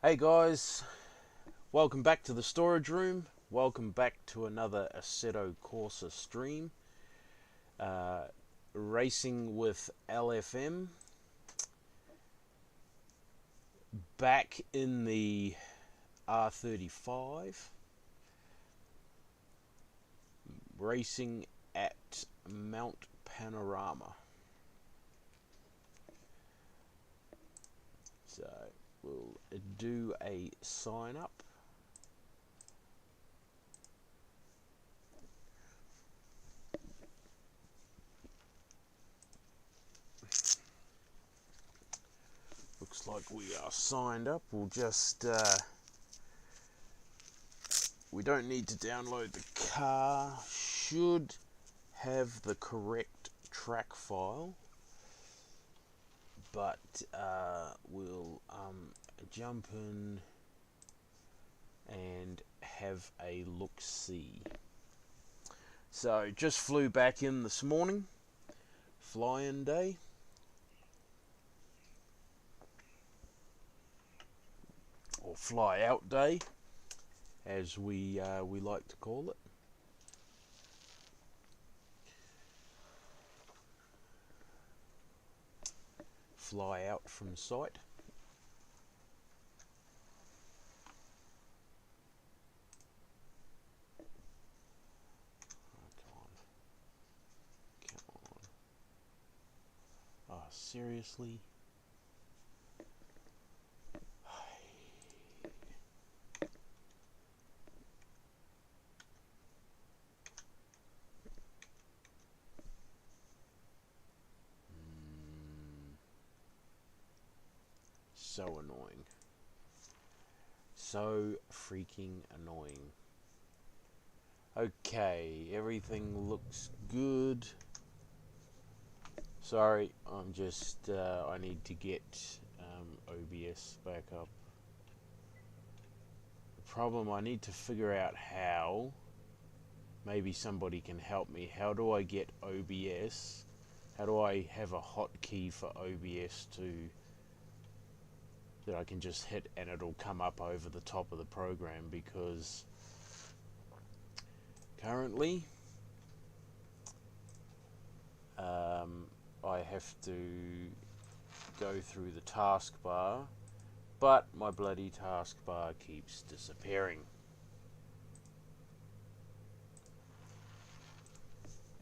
Hey guys, welcome back to the storage room. Welcome back to another Assetto Corsa stream. Racing with LFM. Back in the R35. Racing at Mount Panorama. So we'll do a sign up. Looks like we are signed up. We'll just we don't need to download the car. Should have the correct track file, but we'll jump in and have a look-see. So just flew back in this morning, fly-in day. Or fly-out day, as we like to call it. Fly out from site. Oh, come on. Oh, seriously? So annoying. So freaking annoying. Okay, everything looks good. Sorry, I'm just, I need to get OBS back up. The problem, I need to figure out how. Maybe somebody can help me. How do I get OBS? How do I have a hotkey for OBS that I can just hit and it'll come up over the top of the program? Because currently I have to go through the taskbar, but my bloody taskbar keeps disappearing.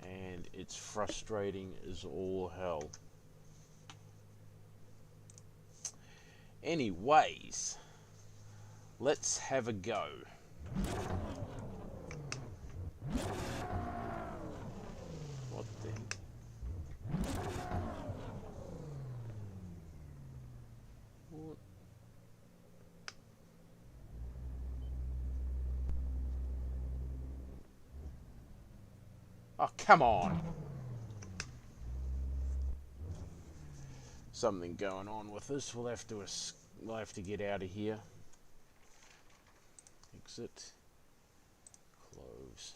And it's frustrating as all hell. Anyways, let's have a go. What the? What? Oh, come on. Something going on with this. We'll have to get out of here. Exit. Close.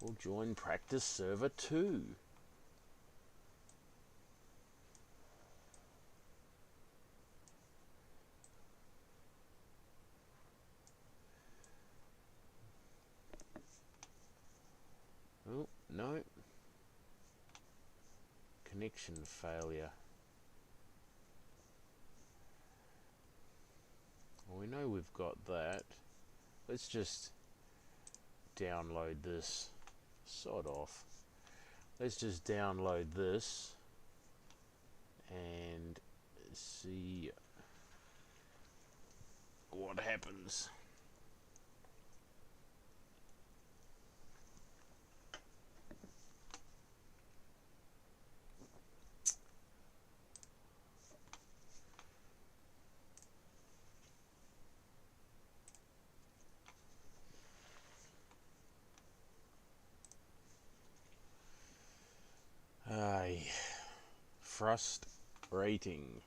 We'll join practice server 2. Oh, no. Connection failure. Well, we know we've got that. Let's just download this. Sod off. Let's just download this and see what happens. Frustrating.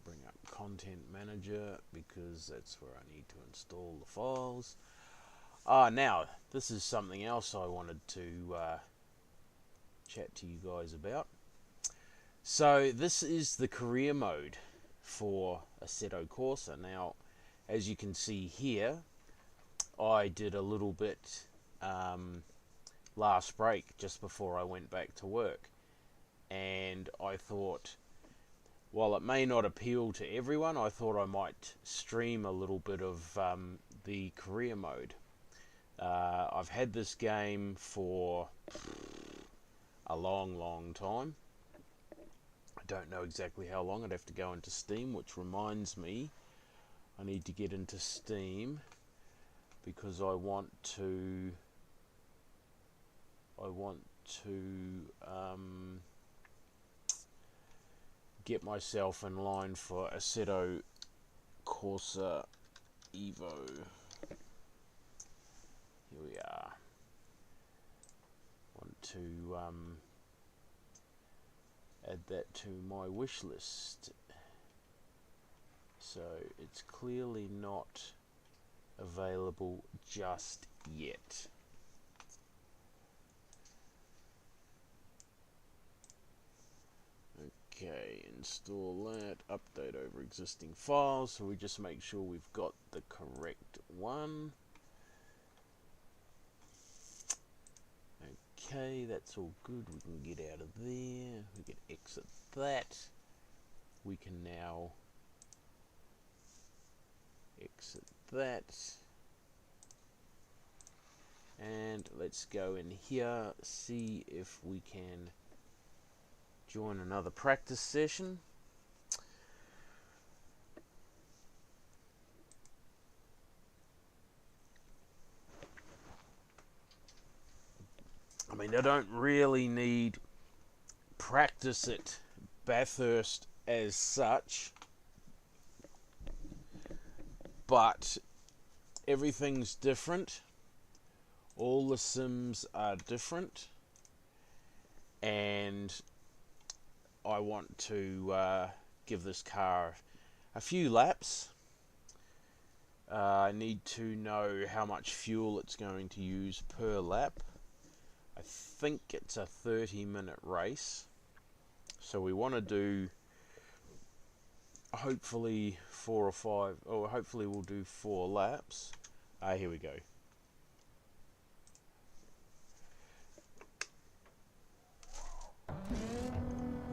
Bring up Content Manager because that's where I need to install the files. Now, this is something else I wanted to chat to you guys about. So, this is the career mode for Assetto Corsa. Now, as you can see here, I did a little bit last break just before I went back to work. And I thought, while it may not appeal to everyone, I thought I might stream a little bit of the career mode. I've had this game for a long time. I don't know exactly how long. I'd have to go into Steam, which reminds me I need to get into Steam because I want to get myself in line for Assetto Corsa Evo. Here we are. Want to add that to my wish list. So it's clearly not available just yet. Okay, install that, update over existing files, so we just make sure we've got the correct one. Okay, that's all good. We can get out of there. We can exit that. We can now exit that. And let's go in here, see if we can join another practice session. I mean, I don't really need practice at Bathurst as such, but everything's different. All the sims are different, and I want to give this car a few laps. I need to know how much fuel it's going to use per lap. I think it's a 30-minute race, so we want to do hopefully 4 or 5, or hopefully we'll do 4 laps. Here we go.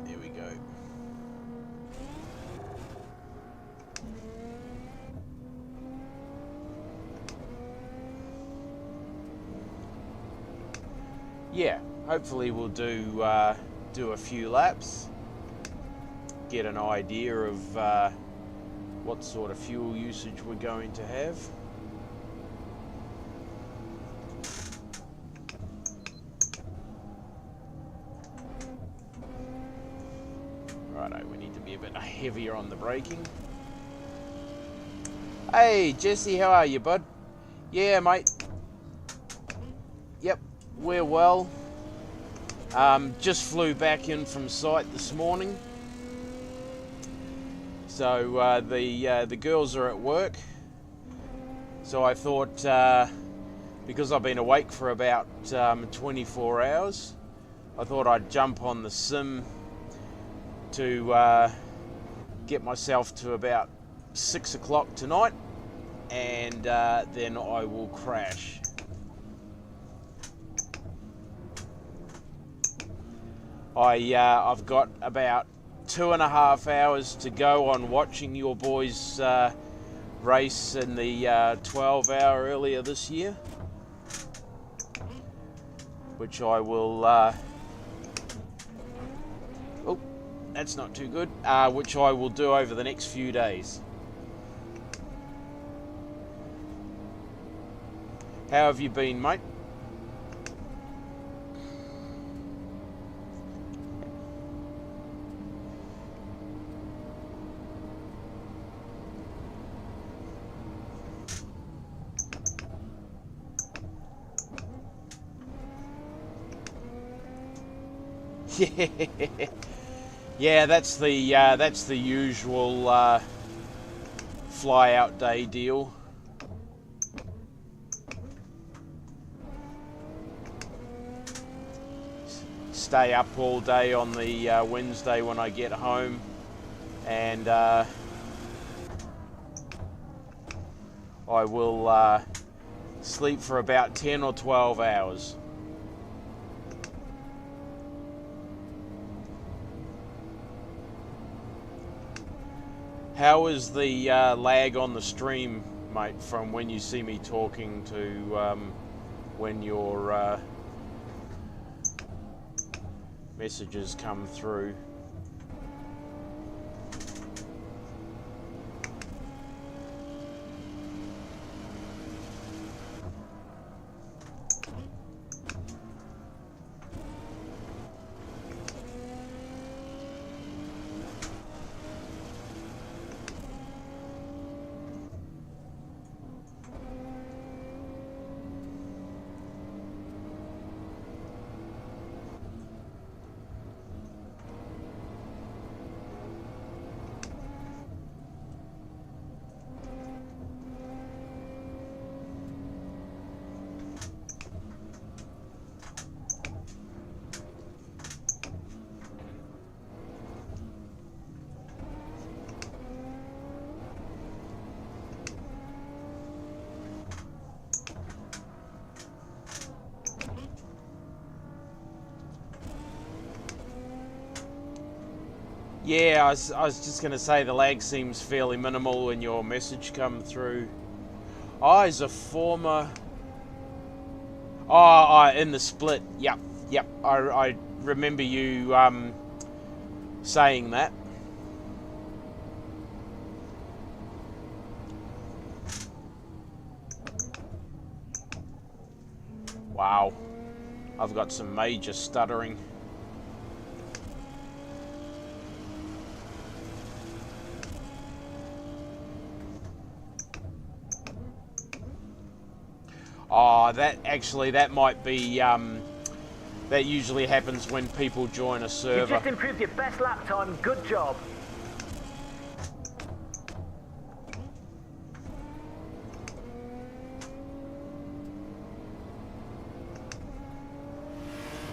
There we go. Yeah, hopefully we'll do a few laps, get an idea of what sort of fuel usage we're going to have. Righto, we need to be a bit heavier on the braking. Hey, Jesse, how are you, bud? Yeah, mate. Yep, we're well. Just flew back in from site this morning. So the girls are at work. So I thought, because I've been awake for about 24 hours, I thought I'd jump on the sim to get myself to about 6 o'clock tonight, and then I will crash. I've got about 2.5 hours to go on watching your boys race in the 12-hour earlier this year, which I will oh, that's not too good, which I will do over the next few days. How have you been, mate? Yeah, that's the usual fly out day deal. stay up all day on the Wednesday when I get home, and I will sleep for about 10 or 12 hours. How is the lag on the stream, mate, from when you see me talking to when your messages come through? Yeah, I was just going to say the lag seems fairly minimal when your message come through. Oh, he's a former... Oh, in the split. Yep. I remember you saying that. Wow. I've got some major stuttering. Oh, that might be, that usually happens when people join a server. You just improved your best lap time, good job.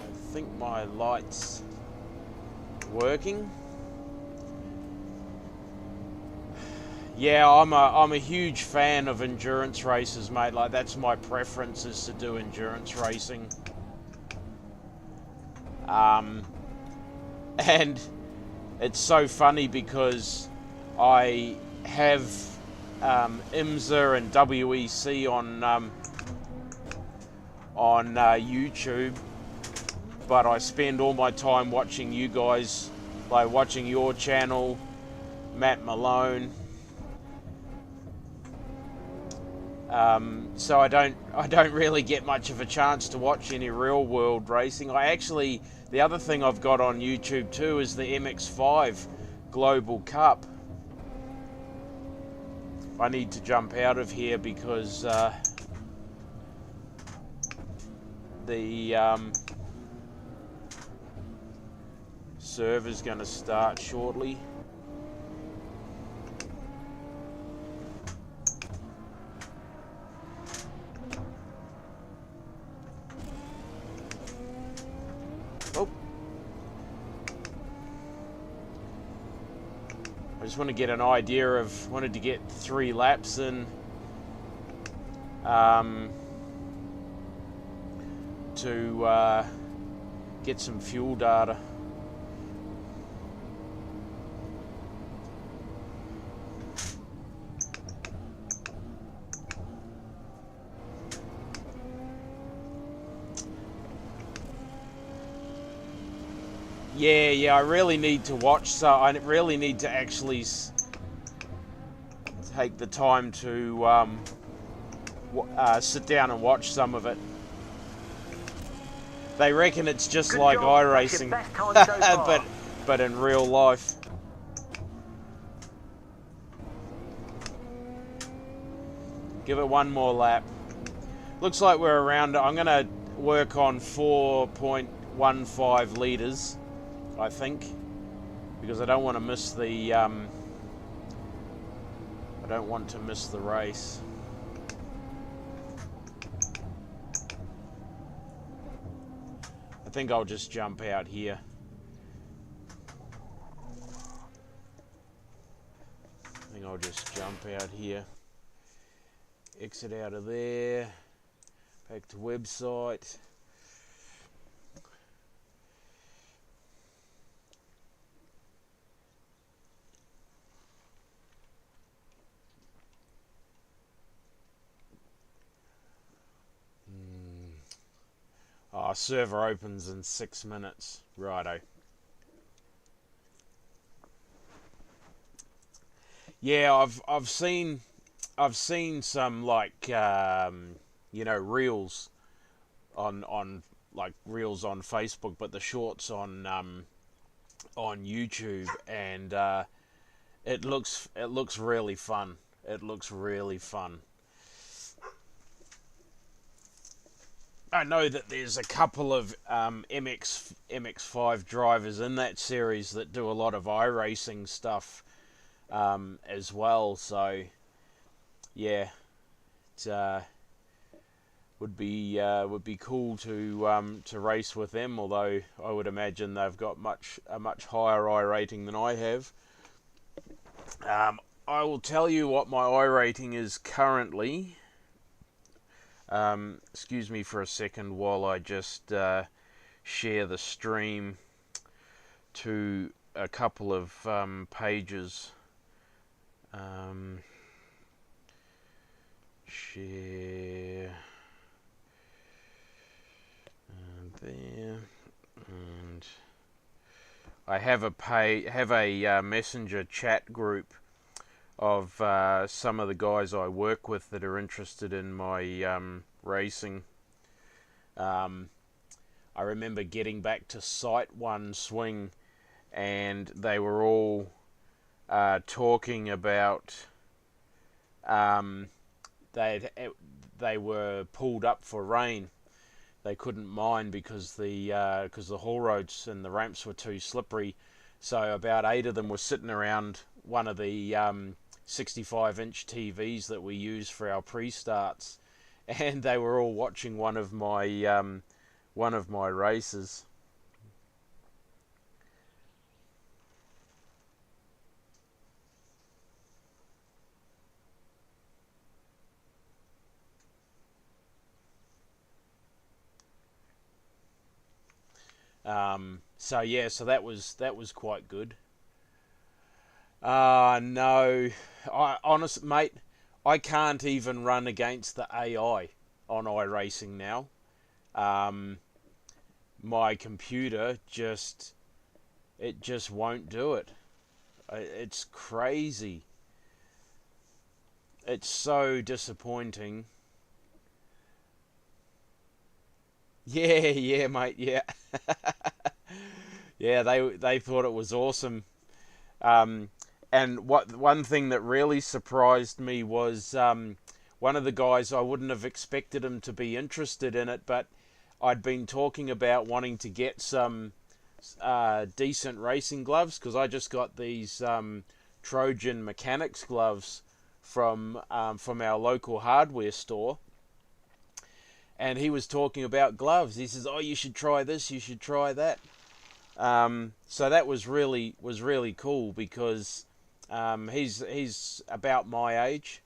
I think my light's working. Yeah, I'm a huge fan of endurance races, mate. Like, that's my preference, is to do endurance racing. And it's so funny because I have IMSA and WEC on YouTube, but I spend all my time watching you guys, like watching your channel, Matt Malone. So I don't really get much of a chance to watch any real world racing. The other thing I've got on YouTube too is the MX5 Global Cup. I need to jump out of here because the server's going to start shortly. I just want to get an idea of, wanted to get 3 laps in to get some fuel data. Yeah, I really need to watch, so I really need to actually take the time to sit down and watch some of it. They reckon it's just Good like job. iRacing, That's your best time so far. but in real life. Give it one more lap. Looks like we're around. I'm going to work on 4.15 litres, I think, because I don't want to miss the race. I think I'll just jump out here. I think I'll just jump out here. Exit out of there. Back to website. Oh, server opens in 6 minutes. Righto. Yeah, I've seen some like reels on like reels on Facebook, but the shorts on YouTube, and it looks really fun. It looks really fun. I know that there's a couple of MX5 drivers in that series that do a lot of iRacing stuff as well. So yeah, it would be cool to race with them. Although I would imagine they've got a much higher I rating than I have. I will tell you what my I rating is currently. Excuse me for a second while I just share the stream to a couple of pages. Share there, and I have a messenger chat group of some of the guys I work with that are interested in my racing. I remember getting back to Site One Swing, and they were all talking about they were pulled up for rain. They couldn't mine because the haul roads and the ramps were too slippery. So about 8 of them were sitting around one of the 65-inch TVs that we use for our pre-starts, and they were all watching one of my races. So yeah, so that was quite good. No, mate, I can't even run against the AI on iRacing now. My computer just won't do it. It's crazy. It's so disappointing. Yeah, mate, yeah. Yeah, they thought it was awesome. And one thing that really surprised me was one of the guys, I wouldn't have expected him to be interested in it, but I'd been talking about wanting to get some decent racing gloves, because I just got these Trojan Mechanics gloves from our local hardware store. And he was talking about gloves. He says, "Oh, you should try this. You should try that." So that was really cool, because he's about my age,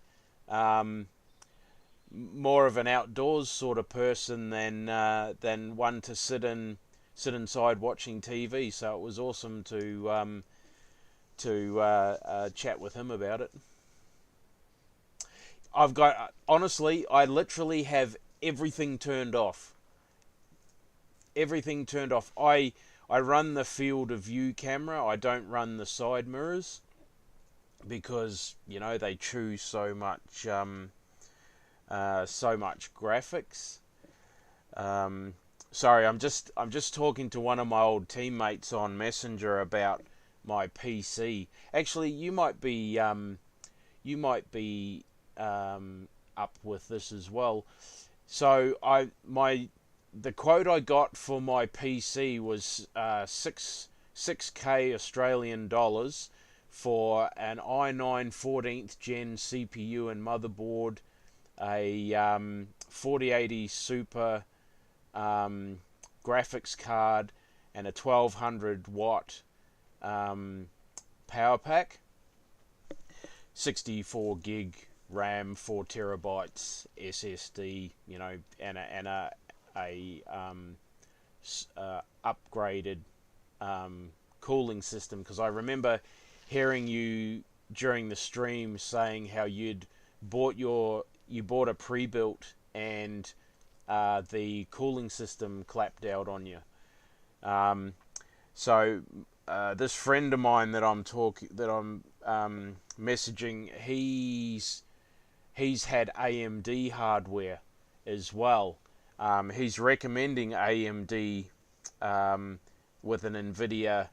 more of an outdoors sort of person than one to sit inside watching TV. So it was awesome to chat with him about it. Honestly, I literally have everything turned off. Everything turned off. I run the field of view camera. I don't run the side mirrors, because they chew so much graphics. Sorry, I'm just talking to one of my old teammates on Messenger about my PC. Actually, you might be up with this as well. So the quote I got for my PC was 6K Australian dollars for an i9 14th gen CPU and motherboard, a 4080 Super graphics card and a 1200 watt power pack, 64 gig RAM, 4 terabytes SSD, you know, and a upgraded cooling system. Because I remember hearing you during the stream saying how you bought a pre-built and the cooling system clapped out on you. So this friend of mine that I'm messaging, he's had AMD hardware as well. He's recommending AMD with an NVIDIA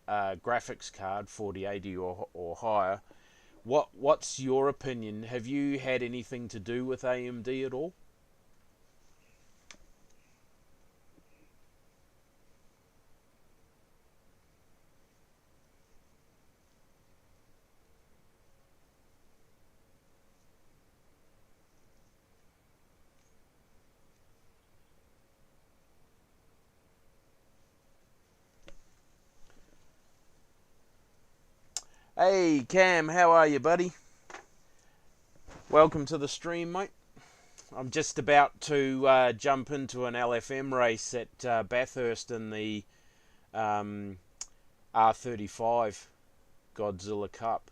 graphics card, 4080 or higher. What's your opinion? Have you had anything to do with AMD at all? Hey Cam, how are you, buddy? Welcome to the stream, mate. I'm just about to jump into an LFM race at Bathurst in the R35 Godzilla Cup.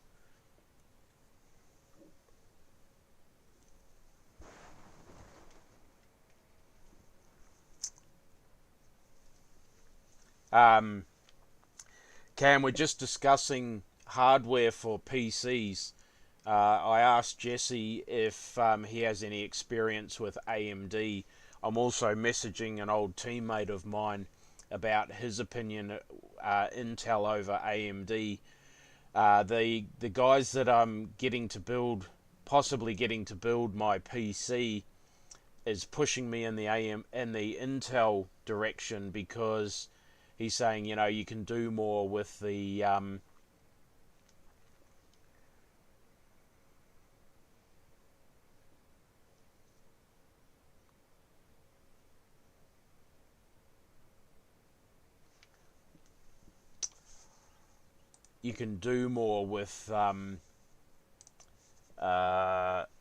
Cam, we're just discussing hardware for PCs. I asked Jesse if he has any experience with AMD. I'm also messaging an old teammate of mine about his opinion, Intel over AMD. The guys that I'm possibly getting to build my PC, is pushing me in the Intel direction, because he's saying, you know, you can do more with the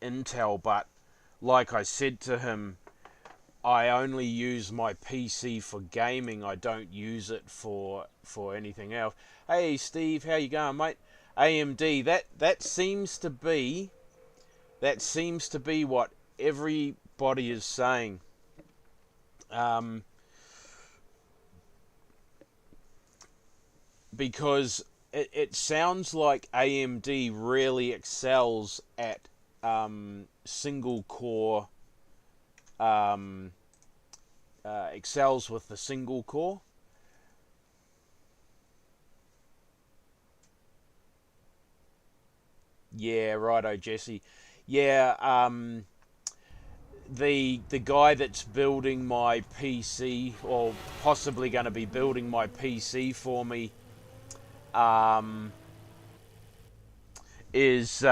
Intel, but like I said to him, I only use my PC for gaming. I don't use it for anything else. Hey Steve, how you going, mate? AMD, that seems to be what everybody is saying. Because it sounds like AMD really excels at single core, excels with the single core. Yeah, righto, Jesse. Yeah, the guy that's building my PC, or possibly going to be building my PC for me, is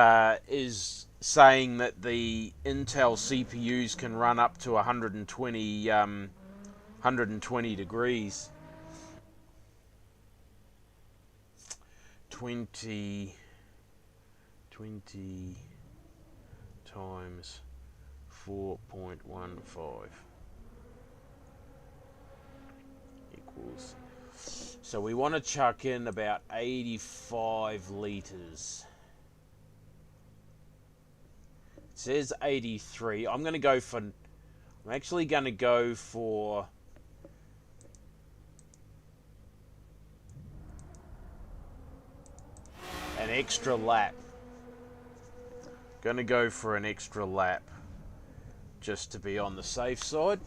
saying that the Intel CPUs can run up to 120 degrees. 20 times 4.15 equals. So we want to chuck in about 85 litres. It says 83. I'm actually going to go for an extra lap. Going to go for an extra lap just to be on the safe side.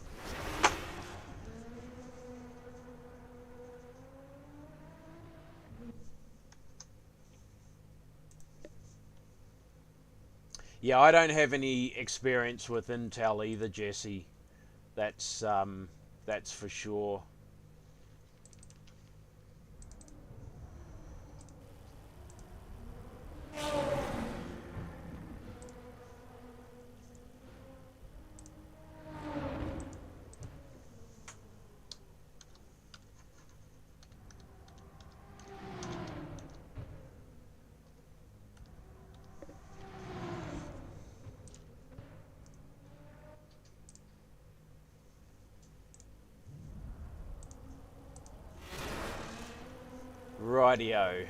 Yeah, I don't have any experience with Intel either, Jesse. That's for sure. Rightio.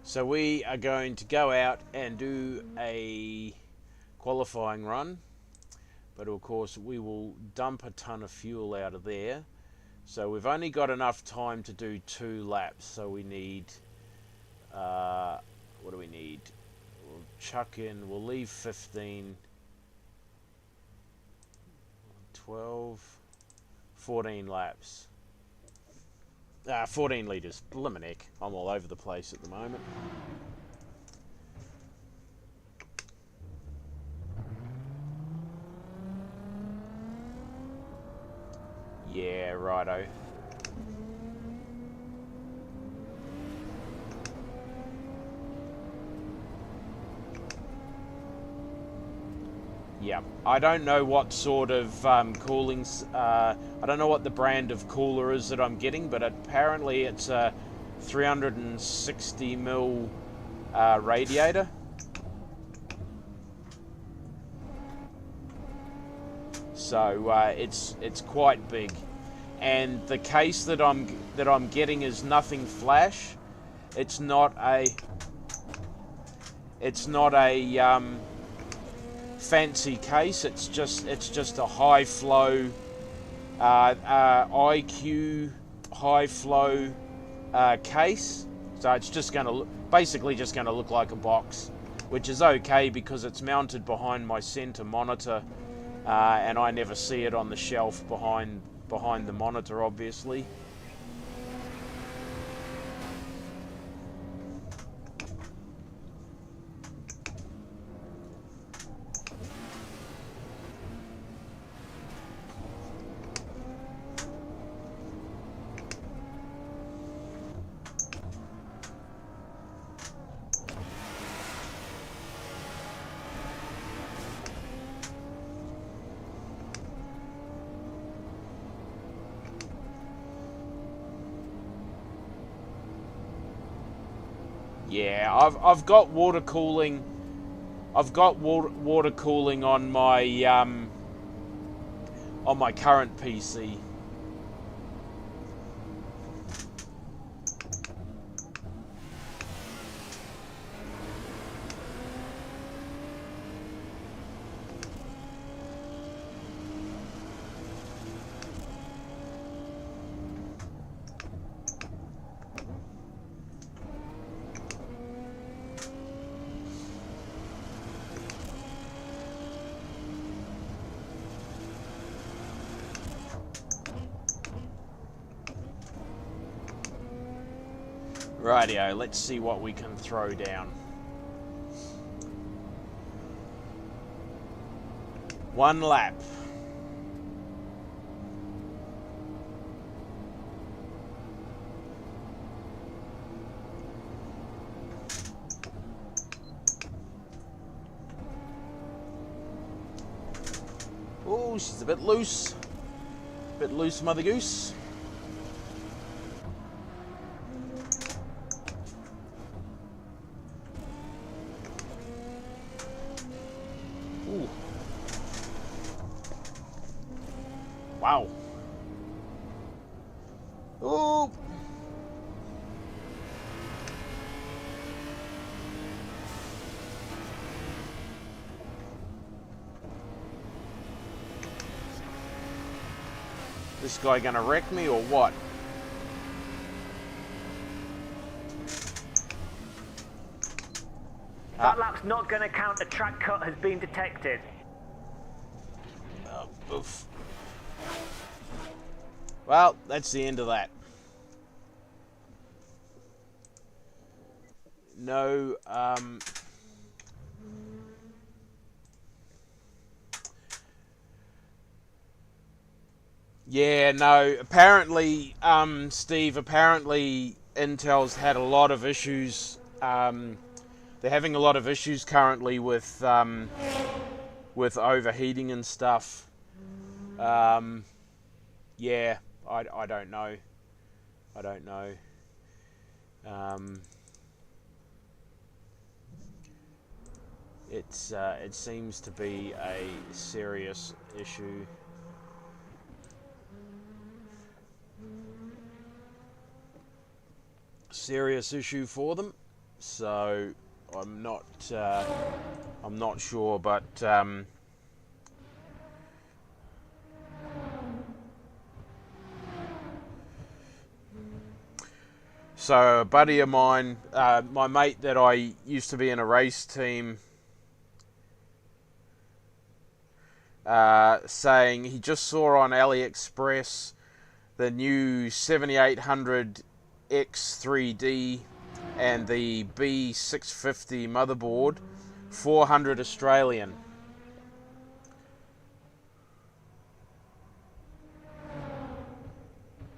So we are going to go out and do a qualifying run, but of course we will dump a ton of fuel out of there. So we've only got enough time to do 2 laps, so we need, what do we need? We'll chuck in, we'll leave 15, 12, 14 laps. 14 litres. Bliminick. I'm all over the place at the moment. Yeah, righto. Yeah, I don't know what sort of coolings, I don't know what the brand of cooler is that I'm getting, but apparently it's a 360mm radiator. So it's quite big, and the case that I'm getting is nothing flash. It's not a fancy case. It's just a high flow IQ high flow case. So it's just going to basically just going to look like a box, which is okay because it's mounted behind my center monitor, and I never see it on the shelf behind the monitor, obviously. Yeah, I've got water cooling. I've got water cooling on my current PC. Rightio, let's see what we can throw down. 1 lap. Oh, she's a bit loose. Bit loose, Mother Goose. Ooh. Wow. Oh. This guy gonna wreck me or what? That lap's not going to count. A track cut has been detected. Oof. Well, that's the end of that. No, yeah, no, apparently, Steve, apparently Intel's had a lot of issues, they're having a lot of issues currently with overheating and stuff. Yeah, I don't know. I don't know. It seems to be a serious issue. serious issue for them. So I'm not sure, but so a buddy of mine, my mate that I used to be in a race team, saying he just saw on AliExpress the new 7800 X3D and the B650 motherboard, 400 Australian.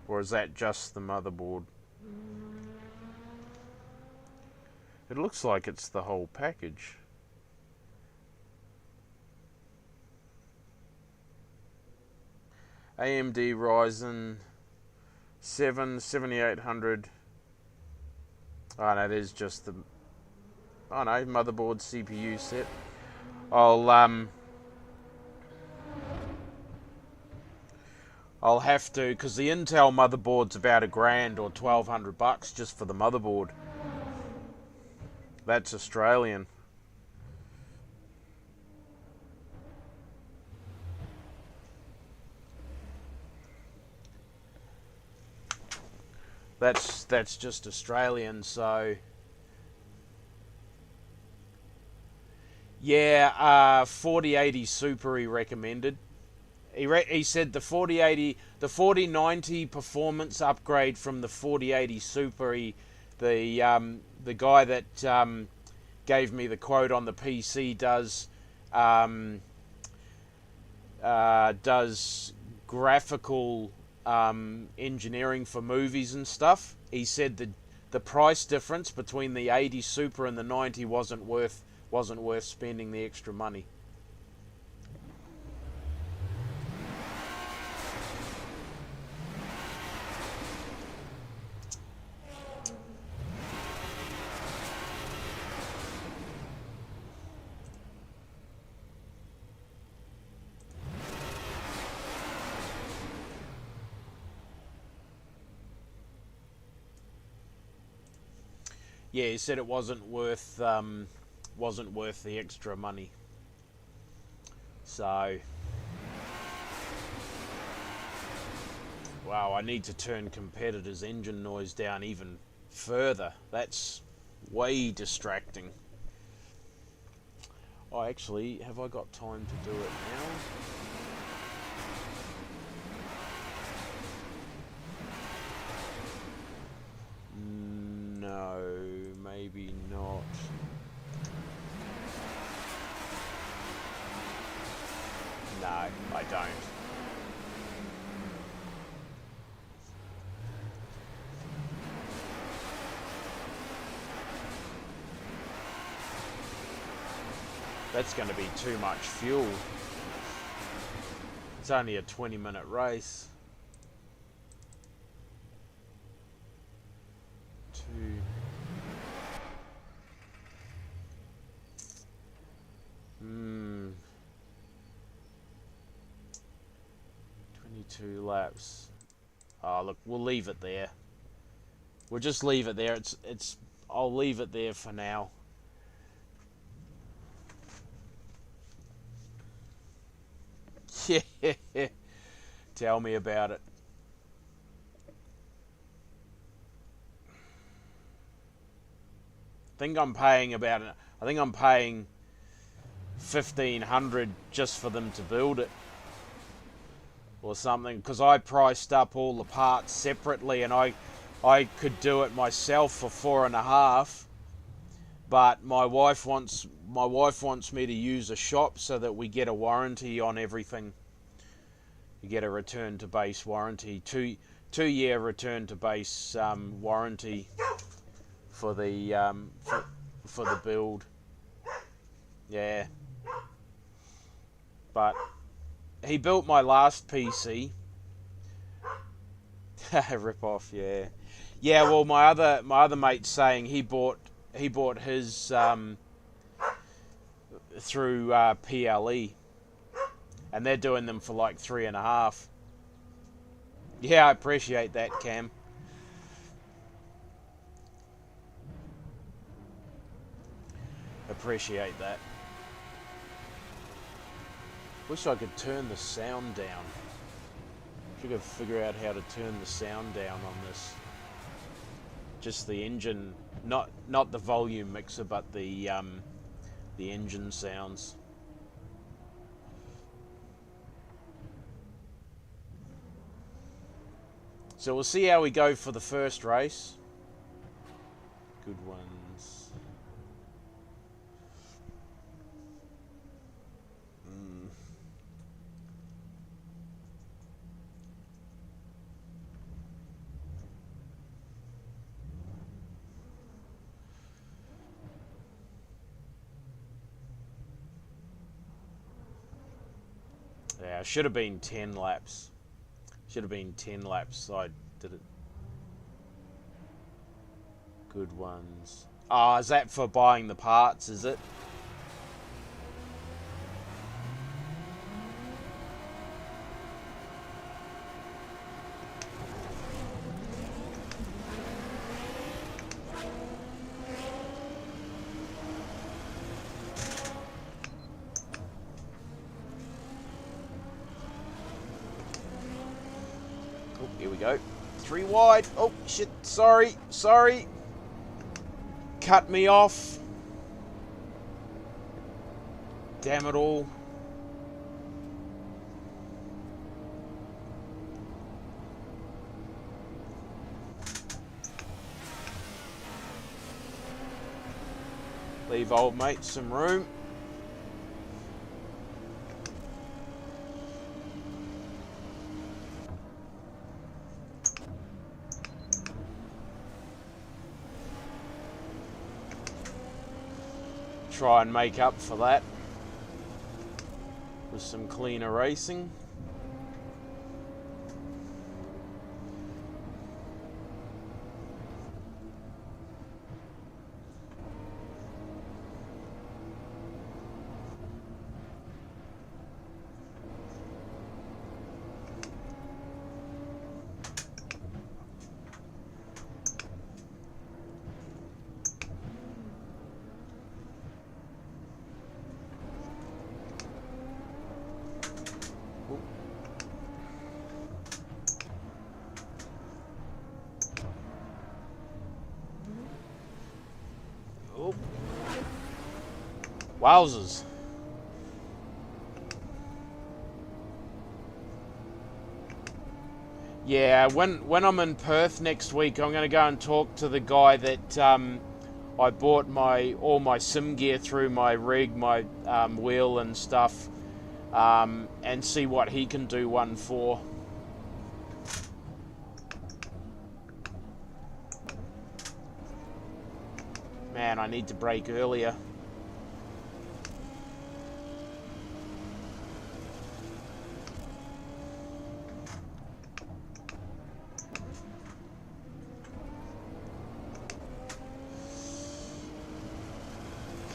Or is that just the motherboard? It looks like it's the whole package. AMD Ryzen 7 7800. Oh no, there's just the motherboard CPU set. I'll have to, because the Intel motherboard's about $1,000 or $1,200 just for the motherboard. That's Australian. That's just Australian, so yeah, 4080 Super he recommended. He said the 4090 performance upgrade from the 4080 Super. The guy that gave me the quote on the PC does graphical engineering for movies and stuff. He said the price difference between the 80 Super and the 90 wasn't worth spending the extra money. Yeah, he said it wasn't worth the extra money. So, wow, I need to turn competitors' engine noise down even further. That's way distracting. Oh, actually, have I got time to do it now? No, maybe not. No, I don't. That's going to be too much fuel. It's only a 20-minute race. Hmm. 22 laps. Oh, look, we'll leave it there. We'll just leave it there. I'll leave it there for now. Yeah. Tell me about it. I think I'm paying $1,500 just for them to build it or something, because I priced up all the parts separately, and I could do it myself for $4,500, but my wife wants me to use a shop so that we get a warranty on everything. You get a return to base warranty, two-year return to base warranty for the for the build. Yeah, but he built my last PC. Rip off, yeah. Yeah, well, my other mate's saying he bought his through PLE, and they're doing them for like 3.5. Yeah, I appreciate that, Cam. appreciate that. Wish I could turn the sound down. Wish I could figure out how to turn the sound down on this. Just the engine, not the volume mixer, but the engine sounds. So we'll see how we go for the first race. Good ones. Yeah, should have been 10 laps. Should have been 10 laps. I did it. Good ones. Ah, is that for buying the parts, is it? Oh, here we go. 3 wide. Oh, shit. Sorry. Cut me off. Damn it all. Leave old mate some room. Try and make up for that with some cleaner racing. Oh. Wowzers. Yeah, when I'm in Perth next week, I'm going to go and talk to the guy that I bought all my sim gear through, my rig, my wheel and stuff, and see what he can do one for. Man, I need to brake earlier.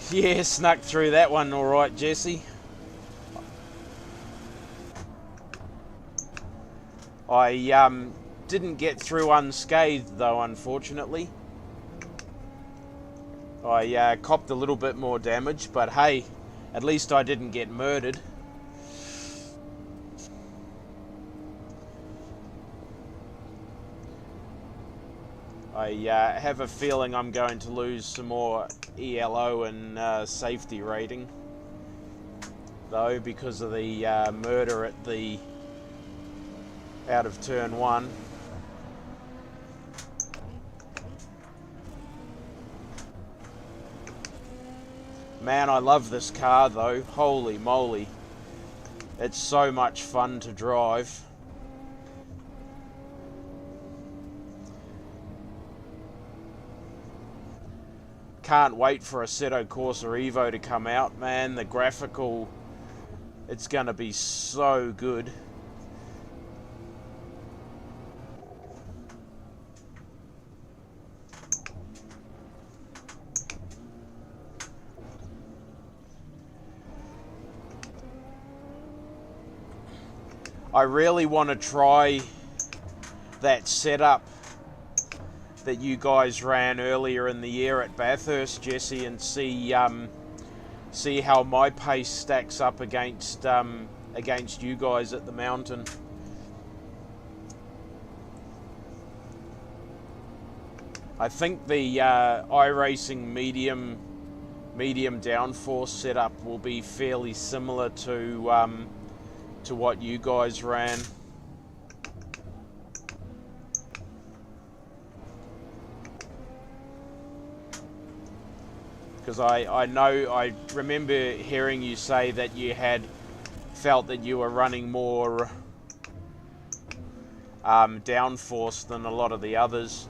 Yeah, snuck through that one all right, Jesse. I didn't get through unscathed though, unfortunately. I copped a little bit more damage, but hey, at least I didn't get murdered. I have a feeling I'm going to lose some more ELO and safety rating, though, because of the murder at the out of turn 1. Man, I love this car though. Holy moly. It's so much fun to drive. Can't wait for Assetto Corsa Evo to come out, man. The graphical, it's going to be so good. I really want to try that setup that you guys ran earlier in the year at Bathurst, Jesse, and see see how my pace stacks up against you guys at the mountain. I think the iRacing medium downforce setup will be fairly similar to what you guys ran. Because I remember hearing you say that you had felt that you were running more downforce than a lot of the others.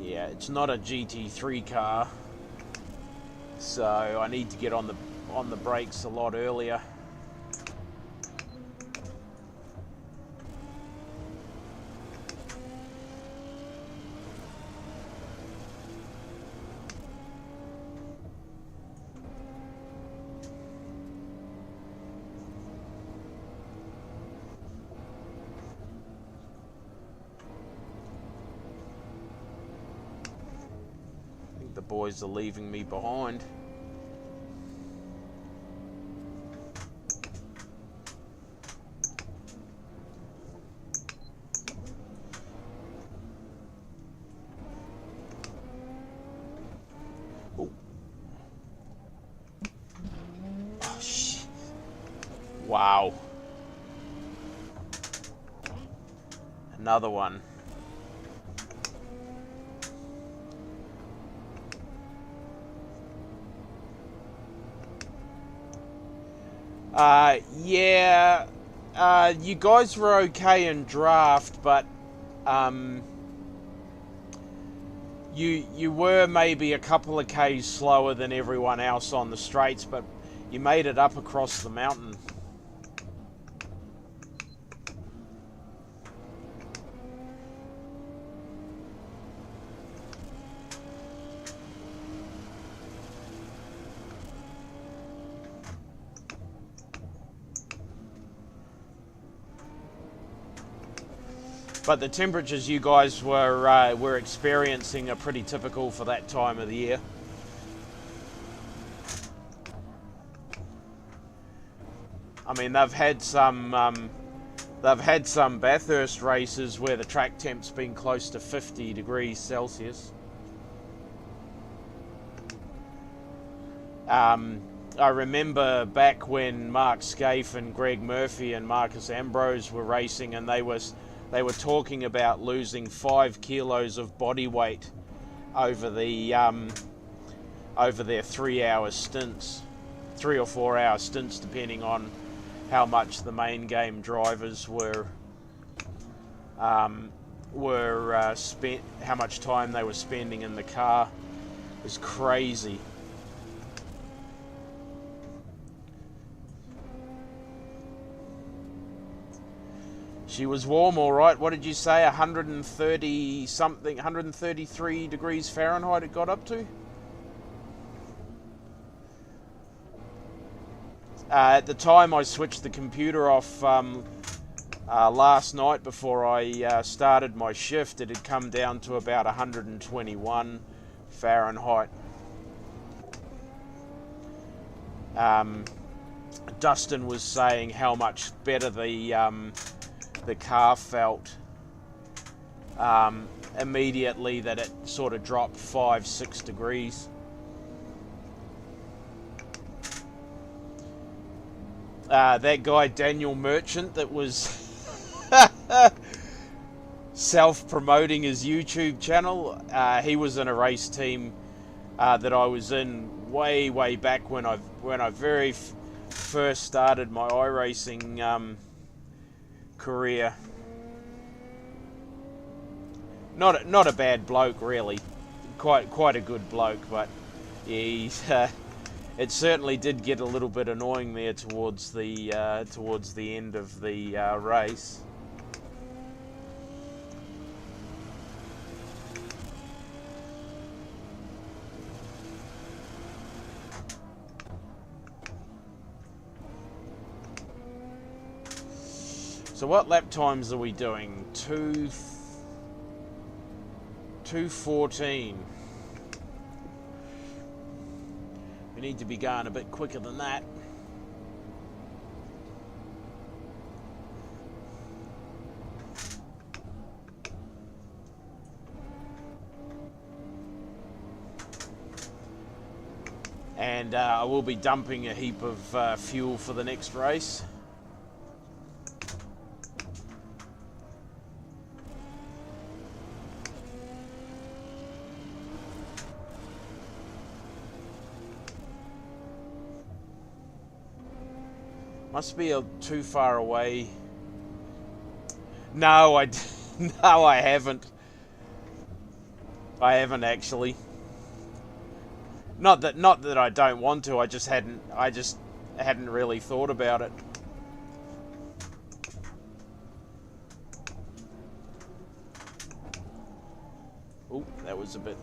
Yeah, it's not a GT3 car, so I need to get on the brakes a lot earlier. The boys are leaving me behind. Oh, oh shit. Wow. Another one. Yeah, you guys were okay in draft, but you were maybe a couple of Ks slower than everyone else on the straights, but you made it up across the mountain. But the temperatures you guys were experiencing are pretty typical for that time of the year. I mean, they've had some Bathurst races where the track temp's been close to 50 degrees Celsius. I remember back when Mark Scaife and Greg Murphy and Marcus Ambrose were racing, and they were talking about losing 5 kilos of body weight over their 3 or 4 hour stints, depending on how much the main game drivers were spent, how much time they were spending in the car. It was crazy. She was warm, all right. What did you say? 130 something, 133 degrees Fahrenheit it got up to? At the time I switched the computer off last night before I started my shift, it had come down to about 121 Fahrenheit. Dustin was saying how much better the car felt immediately that it sort of dropped 5-6 degrees. That guy Daniel Merchant that was self-promoting his YouTube channel, he was in a race team that I was in way back when I very first started my iRacing career. not a bad bloke really, quite a good bloke, but yeah, he's, it certainly did get a little bit annoying there towards the end of the race. So what lap times are we doing? 2:14. We need to be going a bit quicker than that. And I will be dumping a heap of fuel for the next race. Must be too far away. No, no, I haven't. I haven't actually. Not that I don't want to. I just hadn't really thought about it. Oh, that was a bit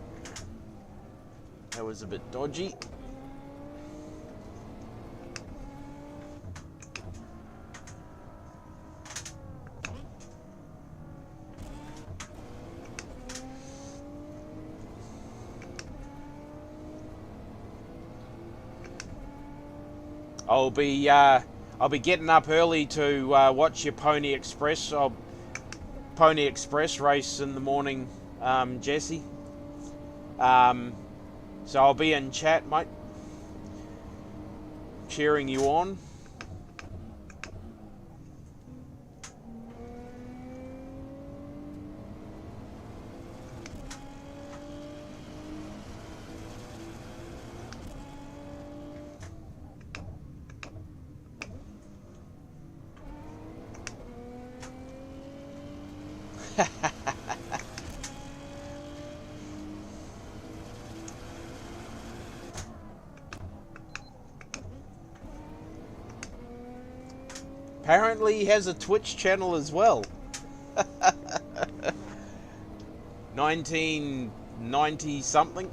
dodgy. I'll be getting up early to watch your Pony Express race in the morning, Jesse. So I'll be in chat, mate, cheering you on. Apparently he has a Twitch channel as well. 1990 something.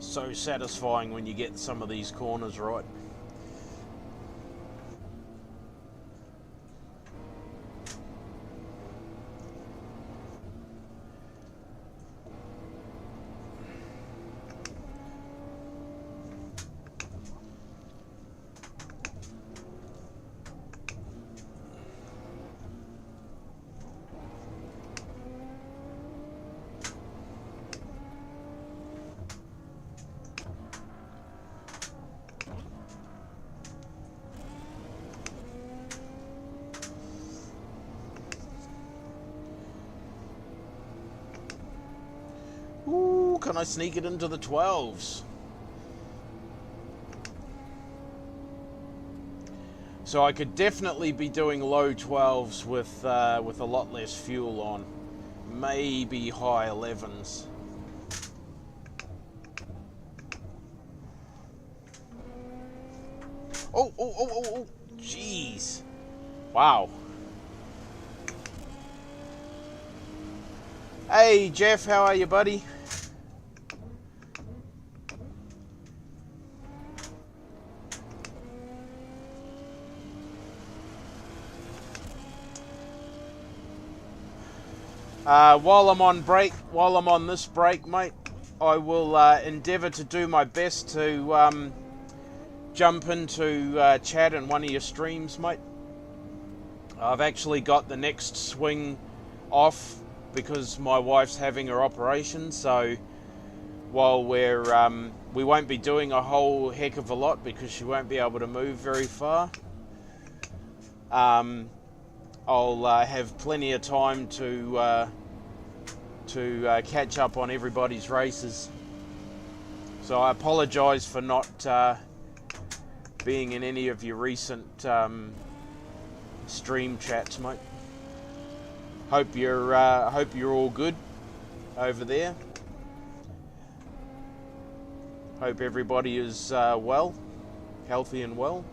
So satisfying when you get some of these corners right. Ooh, can I sneak it into the 12s? So I could definitely be doing low 12s with a lot less fuel on. Maybe high 11s. Oh, jeez. Wow. Hey Jeff, how are you, buddy? While I'm on this break, mate, I will endeavour to do my best to jump into chat in one of your streams, mate. I've actually got the next swing off because my wife's having her operation, so while we won't be doing a whole heck of a lot because she won't be able to move very far, I'll have plenty of time to catch up on everybody's races. So I apologise for not being in any of your recent stream chats, mate. Hope you're all good over there. Hope everybody is well, healthy and well.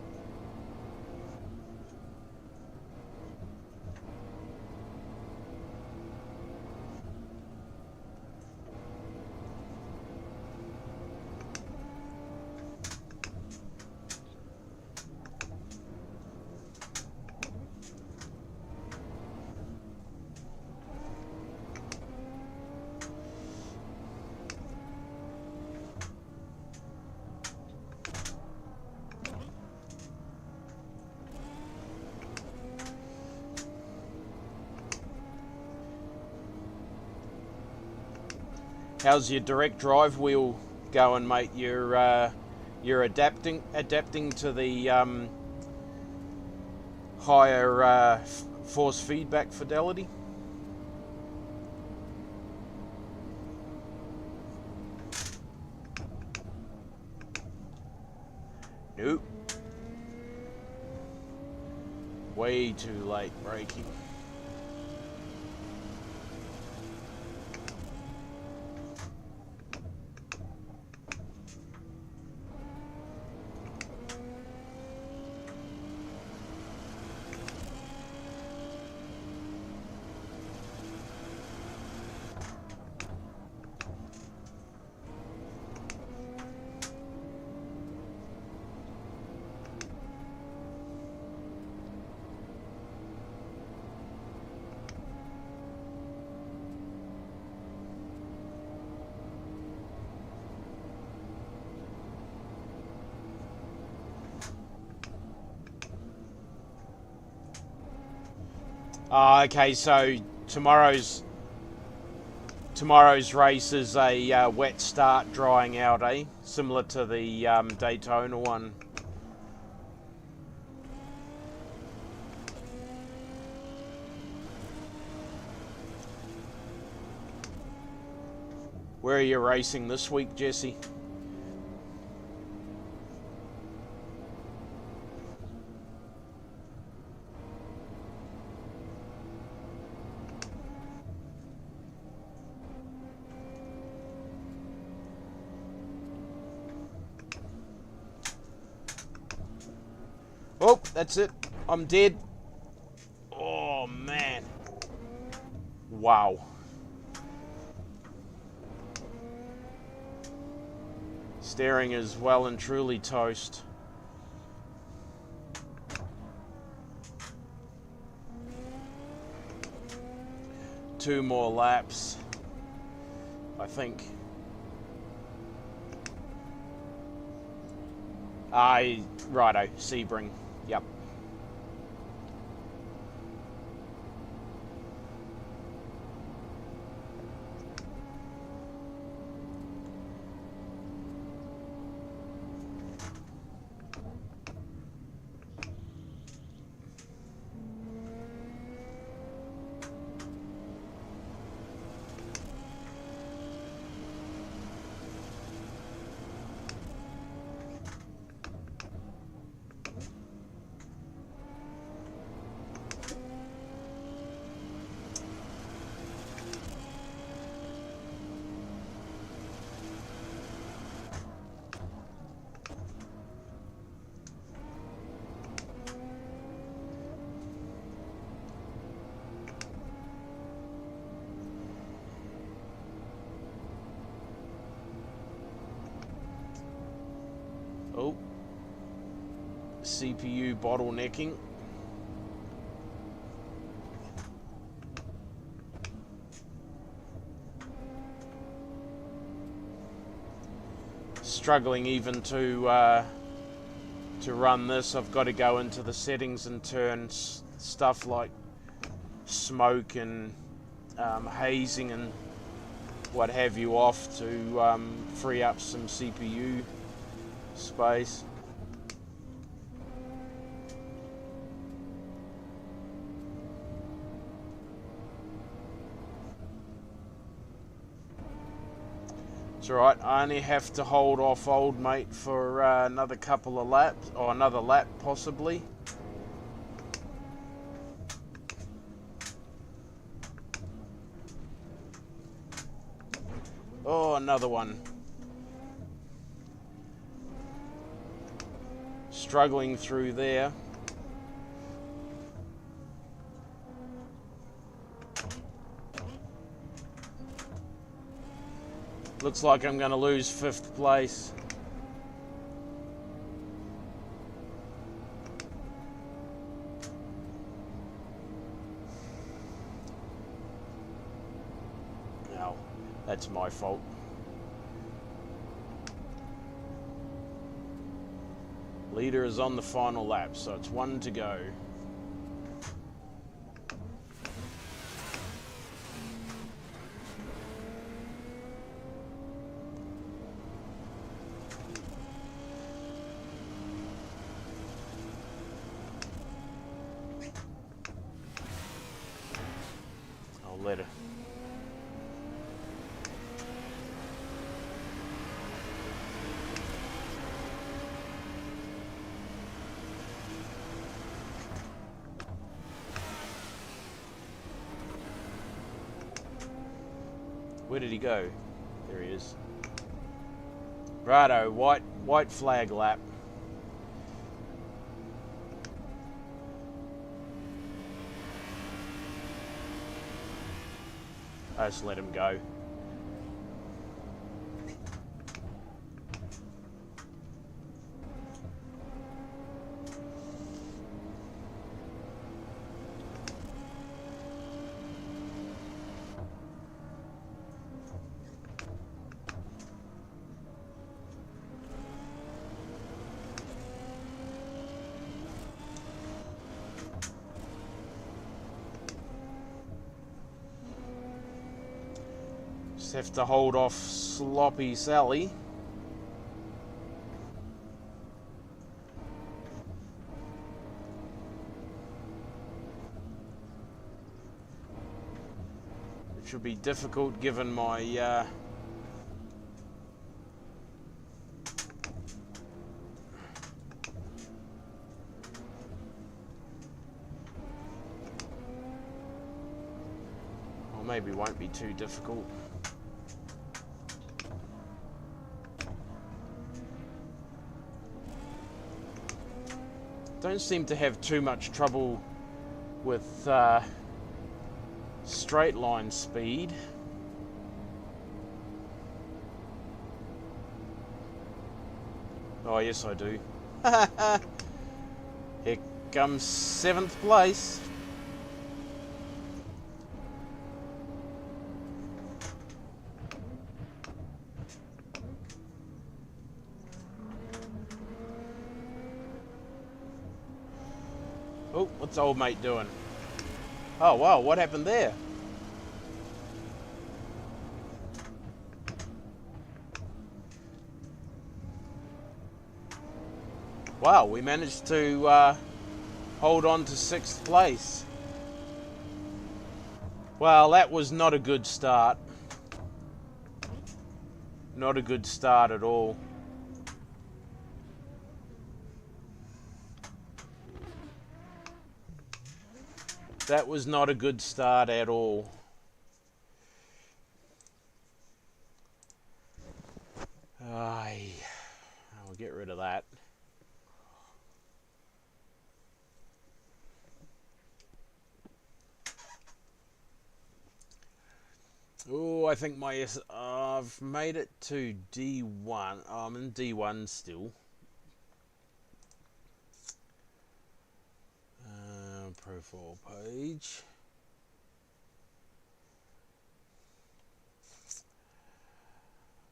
How's your direct drive wheel going, mate? You're adapting to the higher force feedback fidelity? Nope. Way too late braking. Okay, so tomorrow's race is a wet start, drying out, eh? Similar to the Daytona one. Where are you racing this week, Jesse? Oh, that's it. I'm dead. Oh, man. Wow. Steering is well and truly toast. Two more laps, I think. Righto, Sebring. Yep. Oh, CPU bottlenecking. Struggling even to run this. I've got to go into the settings and turn stuff like smoke and hazing and what have you off to free up some CPU space. It's alright, I only have to hold off old mate for another couple of laps, or another lap possibly. Oh, another one. Struggling through there. Looks like I'm going to lose 5th place. No, that's my fault. Leader is on the final lap, so it's 1 to go. I'll let her. Where did he go? There he is. Righto, white flag lap. I just let him go. Just have to hold off Sloppy Sally. It should be difficult given my or maybe won't be too difficult. Don't seem to have too much trouble with straight line speed. Oh yes I do. Here comes 7th place. Oh, what's old mate doing? Oh wow, what happened there? Wow, we managed to hold on to 6th place. Well, that was not a good start. Not a good start at all. That was not a good start at all. I'll get rid of that. Oh, I think I've made it to D1. Oh, I'm in D1 still. Profile page.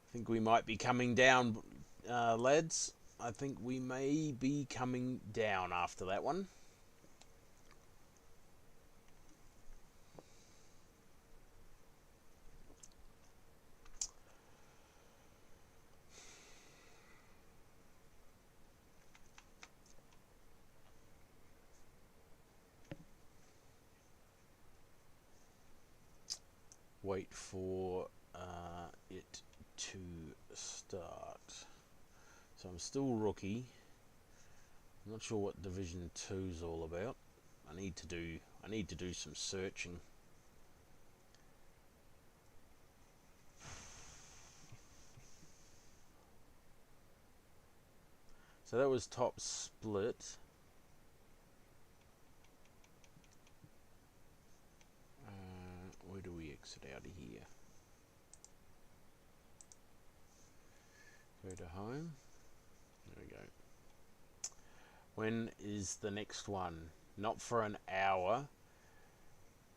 I think we might be coming down, lads. I think we may be coming down after that one. wait for it to start. So I'm still rookie. I'm not sure what Division 2 is all about. I need to do some searching. So that was top split. Where do we exit out of here? Go to home. There we go. When is the next one? Not for an hour.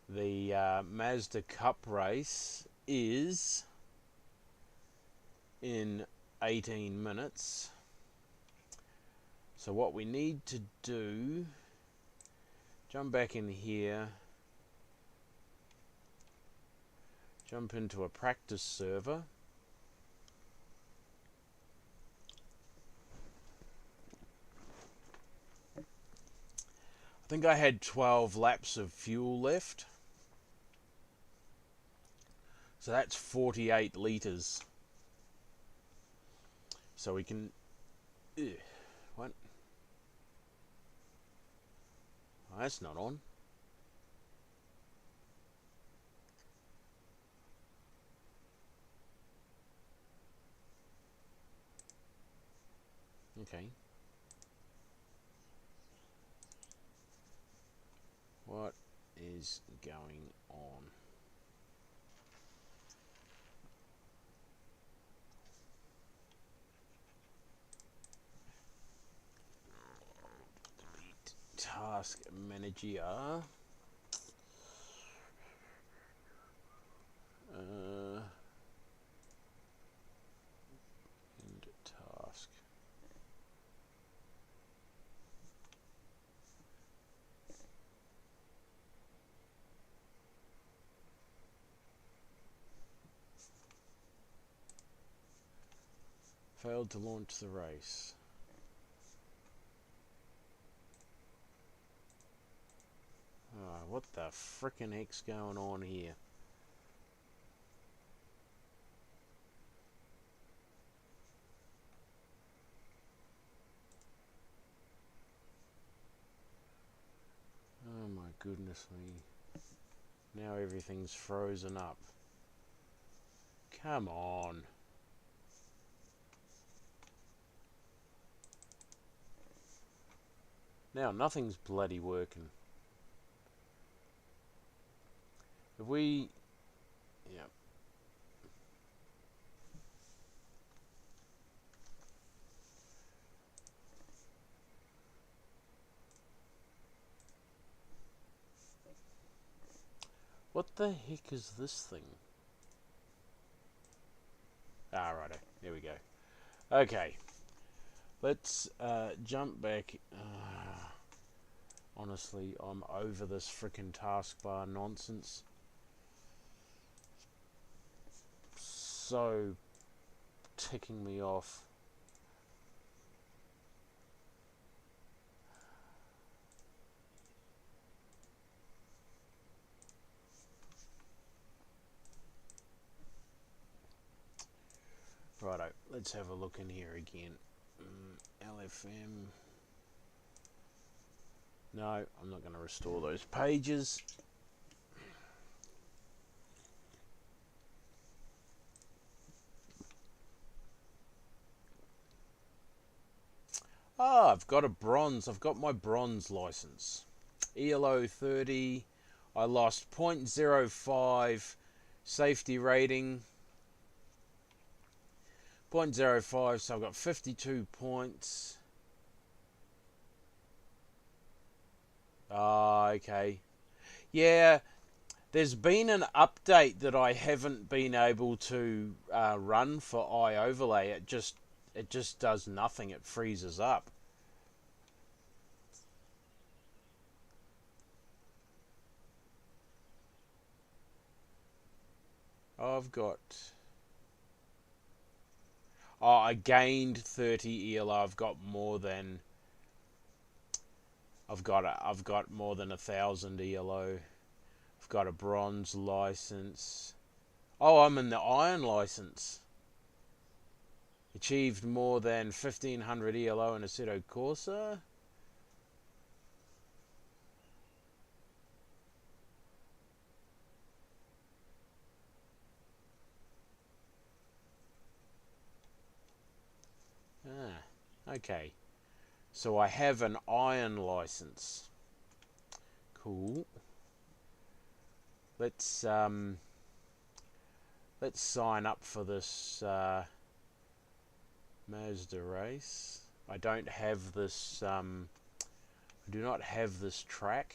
The Mazda Cup race is in 18 minutes. So what we need to do, jump back in here, jump into a practice server. I think I had 12 laps of fuel left. So that's 48 litres. So we can... what? Oh, that's not on. Okay. What is going on? Task manager. And task. Failed to launch the race. Oh, what the frickin' heck's going on here? Oh my goodness me. Now everything's frozen up. Come on. Now nothing's bloody working. If we... yeah. What the heck is this thing? Ah, righto. There we go. Okay. Let's jump back. Honestly, I'm over this frickin' taskbar nonsense. So ticking me off. Righto, let's have a look in here again. LFM. No, I'm not going to restore those pages. Ah, I've got a bronze. I've got my bronze license. ELO 30. I lost 0.05 safety rating. 0.05, so I've got 52 points. Ah, okay. Yeah, there's been an update that I haven't been able to run for iOverlay. It just does nothing. It freezes up. I've got... oh, I gained 30 ELO. I've got more than... I've got more than 1,000 ELO. I've got a bronze license. Oh, I'm in the Iron license. Achieved more than 1500 ELO in Assetto Corsa. Okay. So I have an Iron license. Cool. Let's sign up for this Mazda race. I don't have this. I do not have this track.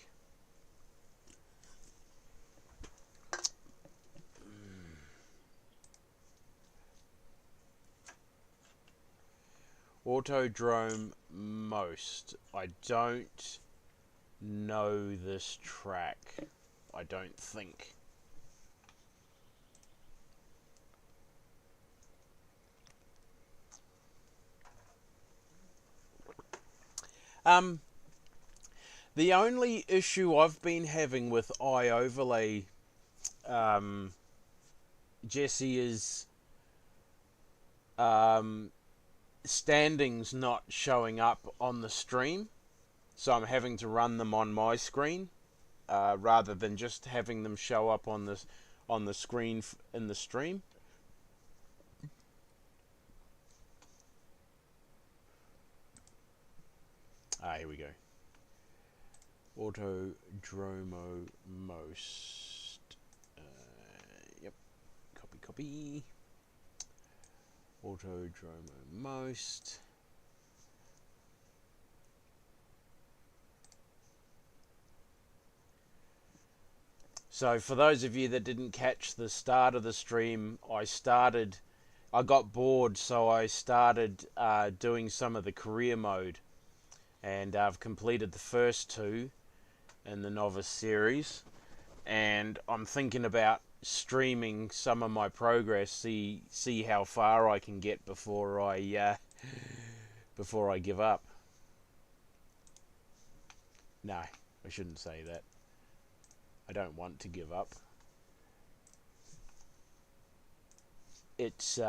Autodrome Most. I don't know this track. I don't think. The only issue I've been having with iOverlay, Jesse, is standings not showing up on the stream, so I'm having to run them on my screen rather than just having them show up on the screen in the stream. Here we go. Autodromo Most. Yep. Copy. Autodromo Most. So for those of you that didn't catch the start of the stream, I got bored, so I started doing some of the career mode, and I've completed the first two in the novice series, and I'm thinking about streaming some of my progress, see how far I can get before I give up. No, I shouldn't say that. I don't want to give up. It's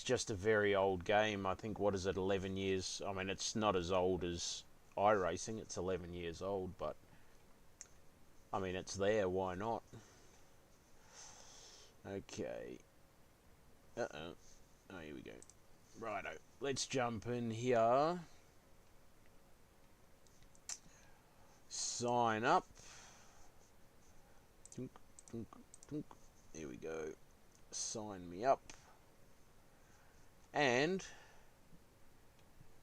just a very old game. I think, what is it, 11 years? I mean, it's not as old as iRacing. It's 11 years old, but I mean, it's there. Why not? Okay. Oh, here we go. Righto. Let's jump in here. Sign up. Here we go. Sign me up. And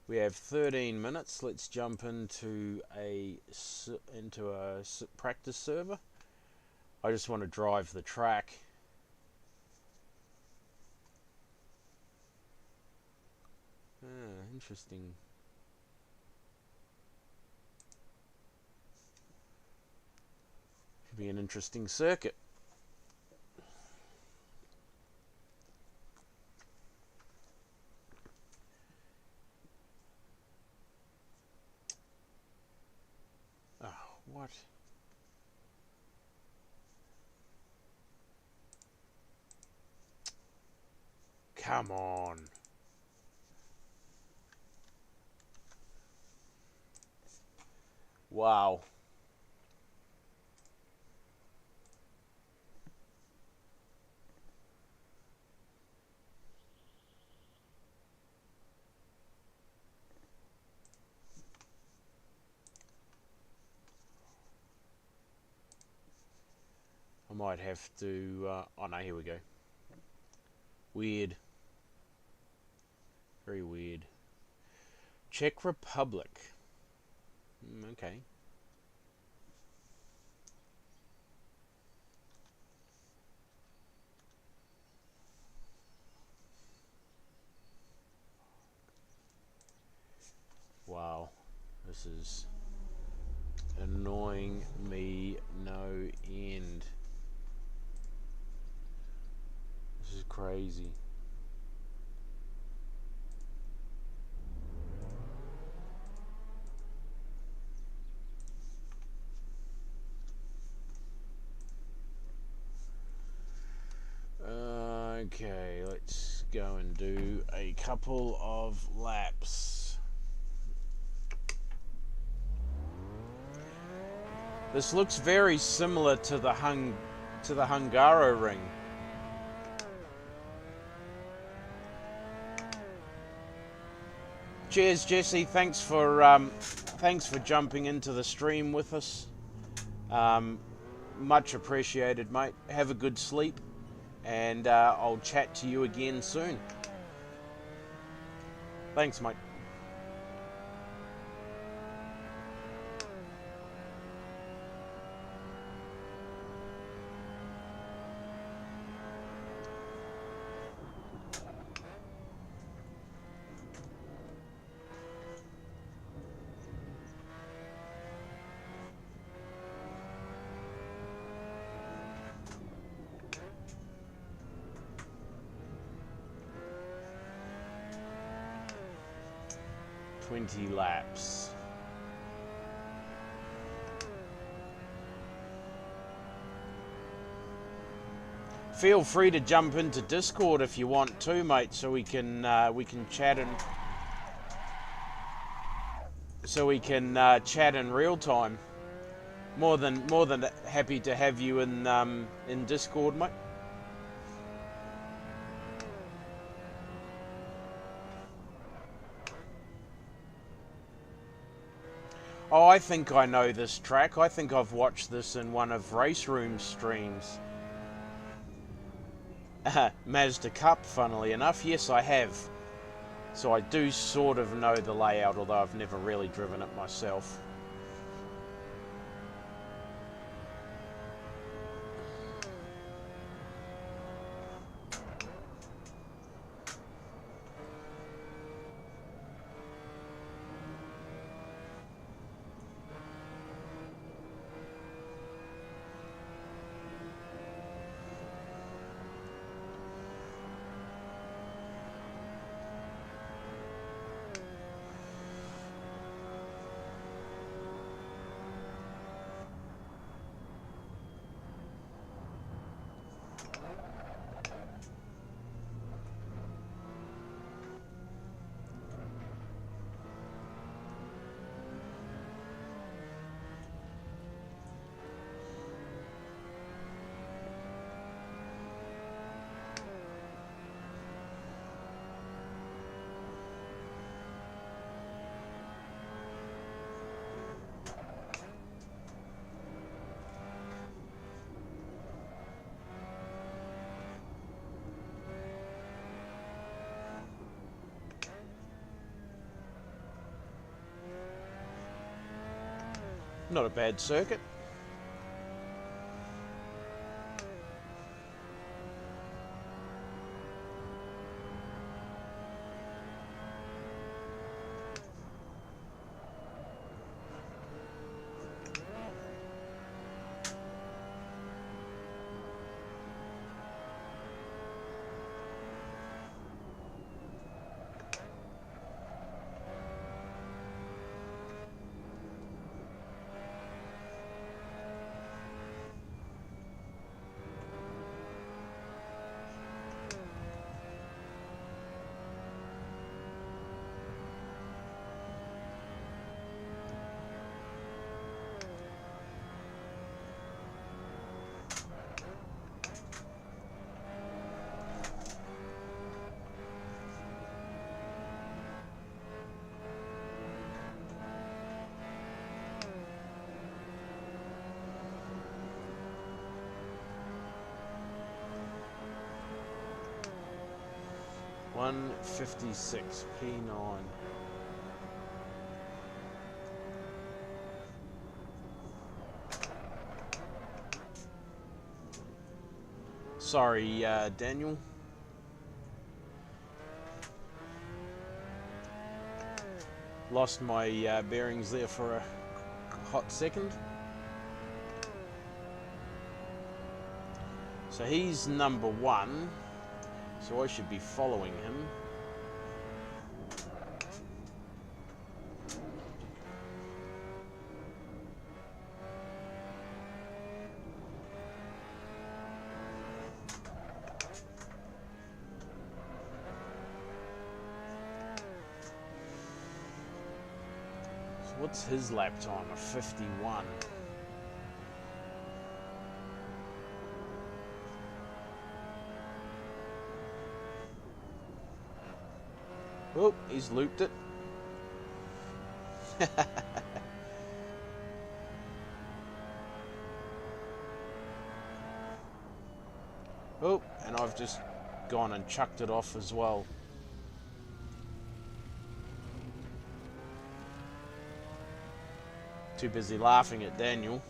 we have 13 minutes. Let's jump into a practice server. I just want to drive the track. Interesting. Should be an interesting circuit. Oh, what? Come on. Wow. I might have to... oh no, here we go. Weird. Very weird. Czech Republic. Okay. Wow. This is annoying me no end. This is crazy. Okay, let's go and do a couple of laps. This looks very similar to the Hungaroring. Cheers, Jesse. Thanks for jumping into the stream with us. Much appreciated, mate. Have a good sleep, and I'll chat to you again soon. Thanks, mate. Laps. Feel free to jump into Discord if you want to, mate, so we can chat in real time. More than happy to have you in Discord, mate. Oh, I think I know this track. I think I've watched this in one of Race Room's streams. Mazda Cup, funnily enough. Yes, I have. So I do sort of know the layout, although I've never really driven it myself. Not a bad circuit. .156 P9. Sorry, Daniel. Lost my bearings there for a hot second. So he's number 1. So I should be following him. What's his lap time? A 51. Oh, he's looped it. Oh, and I've just gone and chucked it off as well. Too busy laughing at Daniel.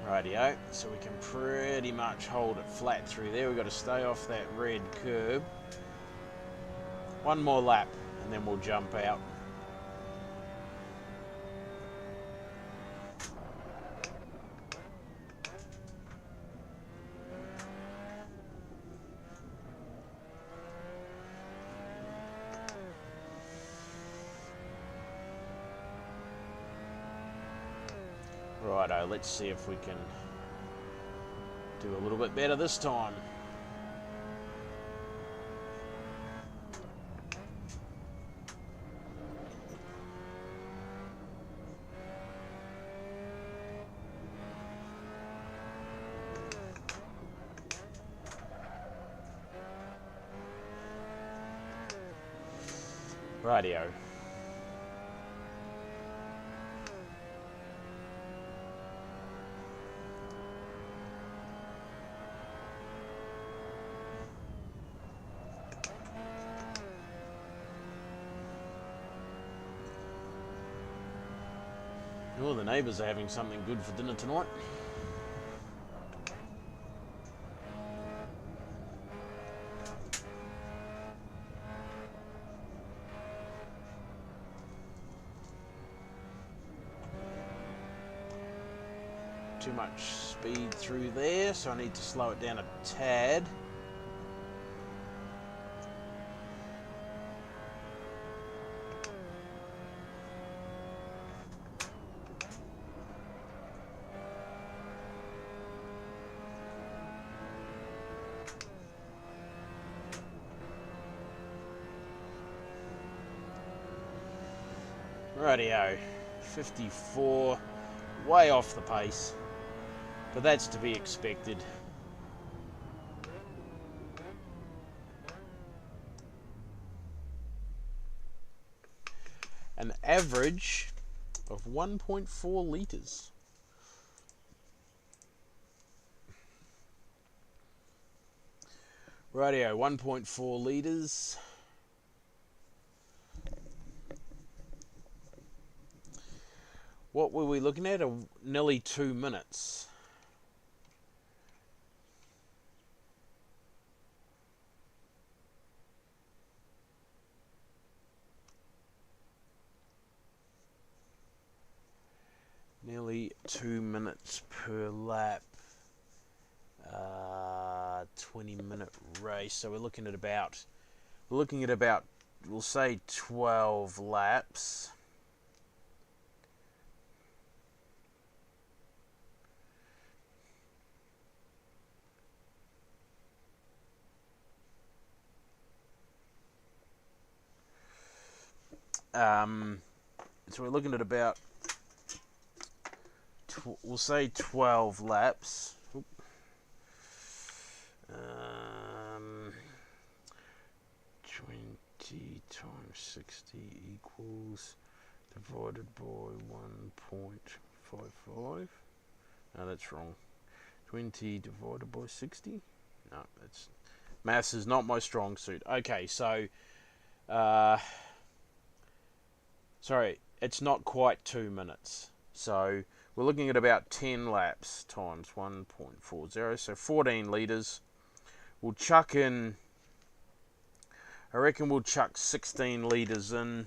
Rightio, so we can pretty much hold it flat through there. We've got to stay off that red curb. One more lap and then we'll jump out. Righto, let's see if we can do a little bit better this time. Rightio. Oh, the neighbours are having something good for dinner tonight. Too much speed through there, so I need to slow it down a tad. Rightio, 54, way off the pace, but that's to be expected. An average of 1.4 litres. Rightio, 1.4 litres. What were we looking at? Nearly 2 minutes. Nearly 2 minutes per lap. 20-minute race. So we're looking at about, we'll say 12 laps. So we're looking at about, we'll say 12 laps. 20 times 60 equals, divided by 1.55. No, that's wrong. 20 divided by 60? No, that's, maths is not my strong suit. Okay, so, sorry, it's not quite 2 minutes. So we're looking at about 10 laps times 1.40, so 14 litres. We'll chuck in, I reckon we'll chuck 16 litres in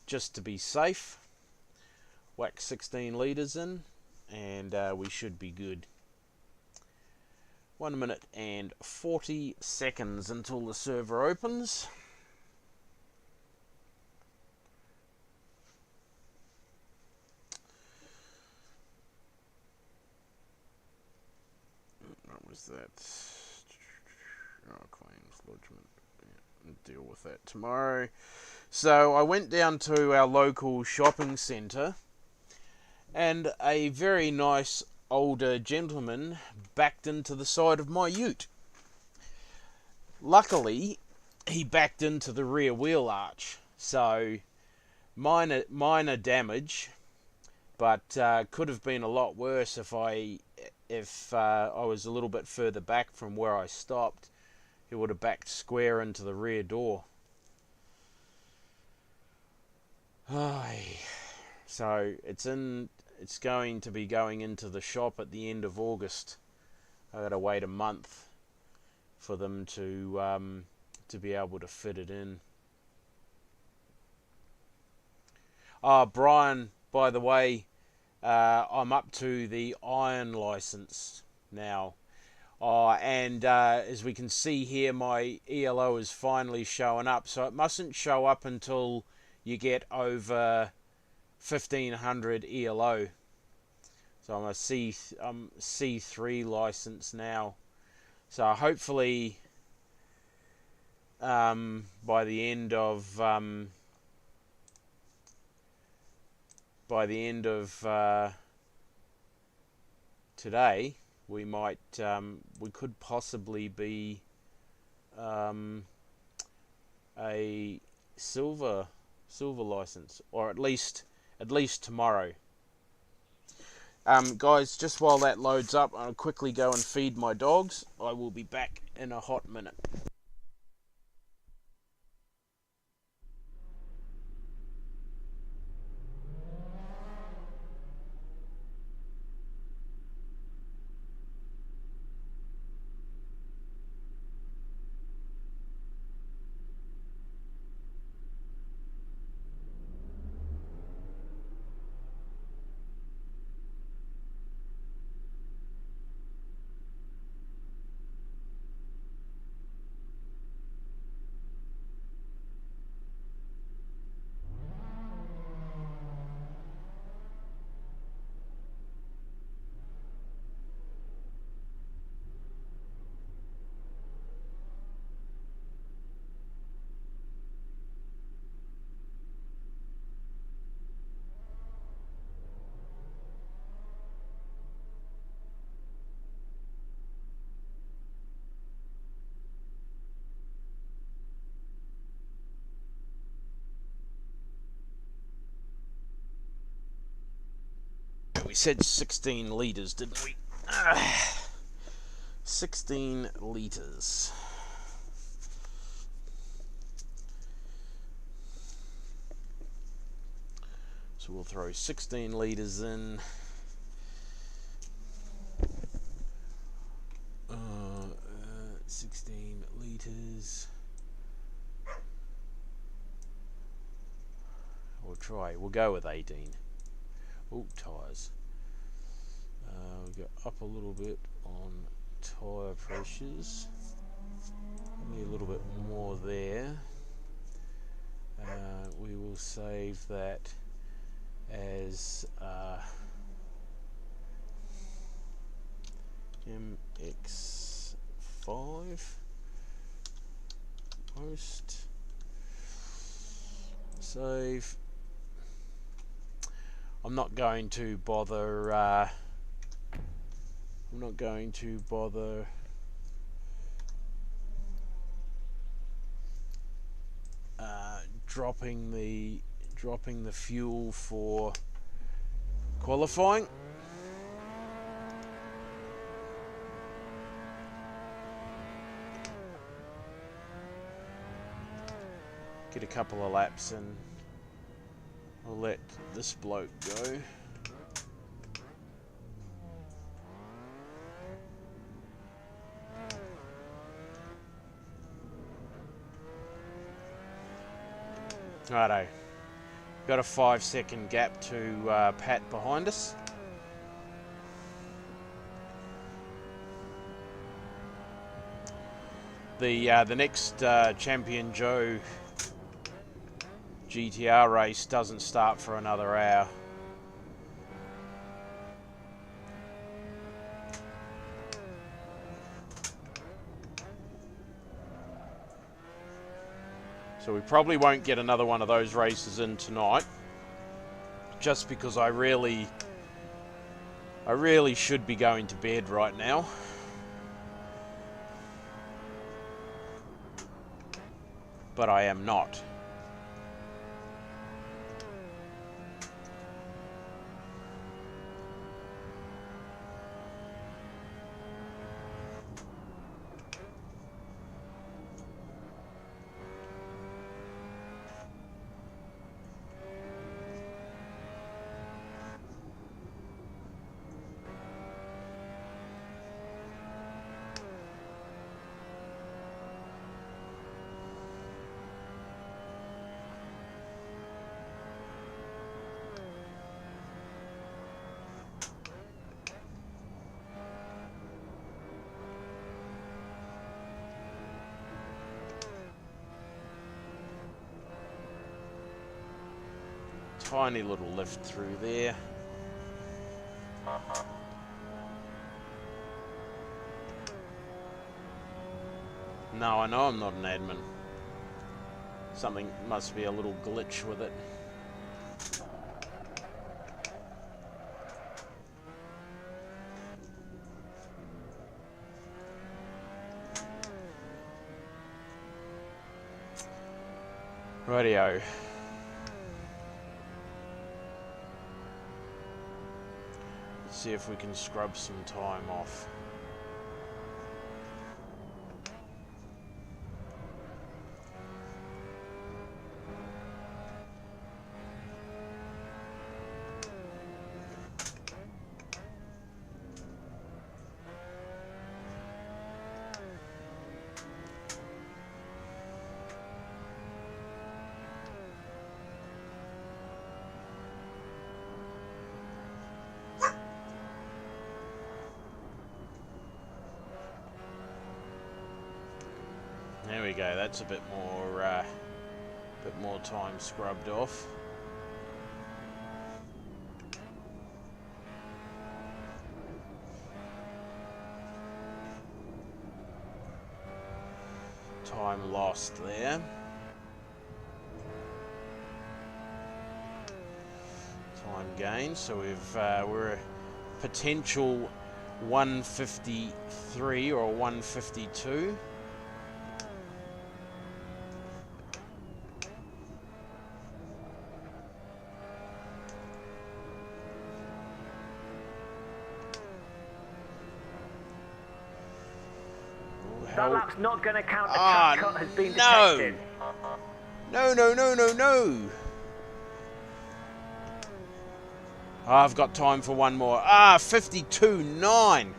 just to be safe. whack 16 litres in, and we should be good. 1 minute and 40 seconds until the server opens. What was that? Oh, claims lodgement. Yeah, deal with that tomorrow. So I went down to our local shopping centre, and a very nice older gentleman backed into the side of my ute. Luckily, he backed into the rear wheel arch, so minor damage, but could have been a lot worse if I was a little bit further back from where I stopped. He would have backed square into the rear door. So it's going to be going into the shop at the end of August. I got to wait a month for them to be able to fit it in. Brian, by the way, I'm up to the iron license now. And as we can see here, my ELO is finally showing up. So it mustn't show up until you get over 1500 ELO. So I'm C3 license now. So hopefully by the end of today, we could possibly be a silver license, or at least tomorrow. Guys, just while that loads up, I'll quickly go and feed my dogs. I will be back in a hot minute. We said 16 litres, didn't we? 16 litres. So we'll throw 16 litres in. 16 litres. We'll go with 18. Oh, tyres. We'll go up a little bit on tyre pressures. Maybe a little bit more there. We will save that as MX5 post. Save. I'm not going to bother dropping the fuel for qualifying. Get a couple of laps and I'll let this bloke go. Righto. Got a 5-second gap to Pat behind us. The next Champion Joe GTR race doesn't start for another hour. So we probably won't get another one of those races in tonight, just because I really should be going to bed right now. But I am not. Tiny little lift through there. No, I know I'm not an admin. Something must be a little glitch with it. Rightio. Let's see if we can scrub some time off. There we go. That's a bit more time scrubbed off. Time lost there. Time gained. So we're a potential 153 or 152. That lap's not going to count. A track cut has been detected. No. I've got time for one more. 52.9.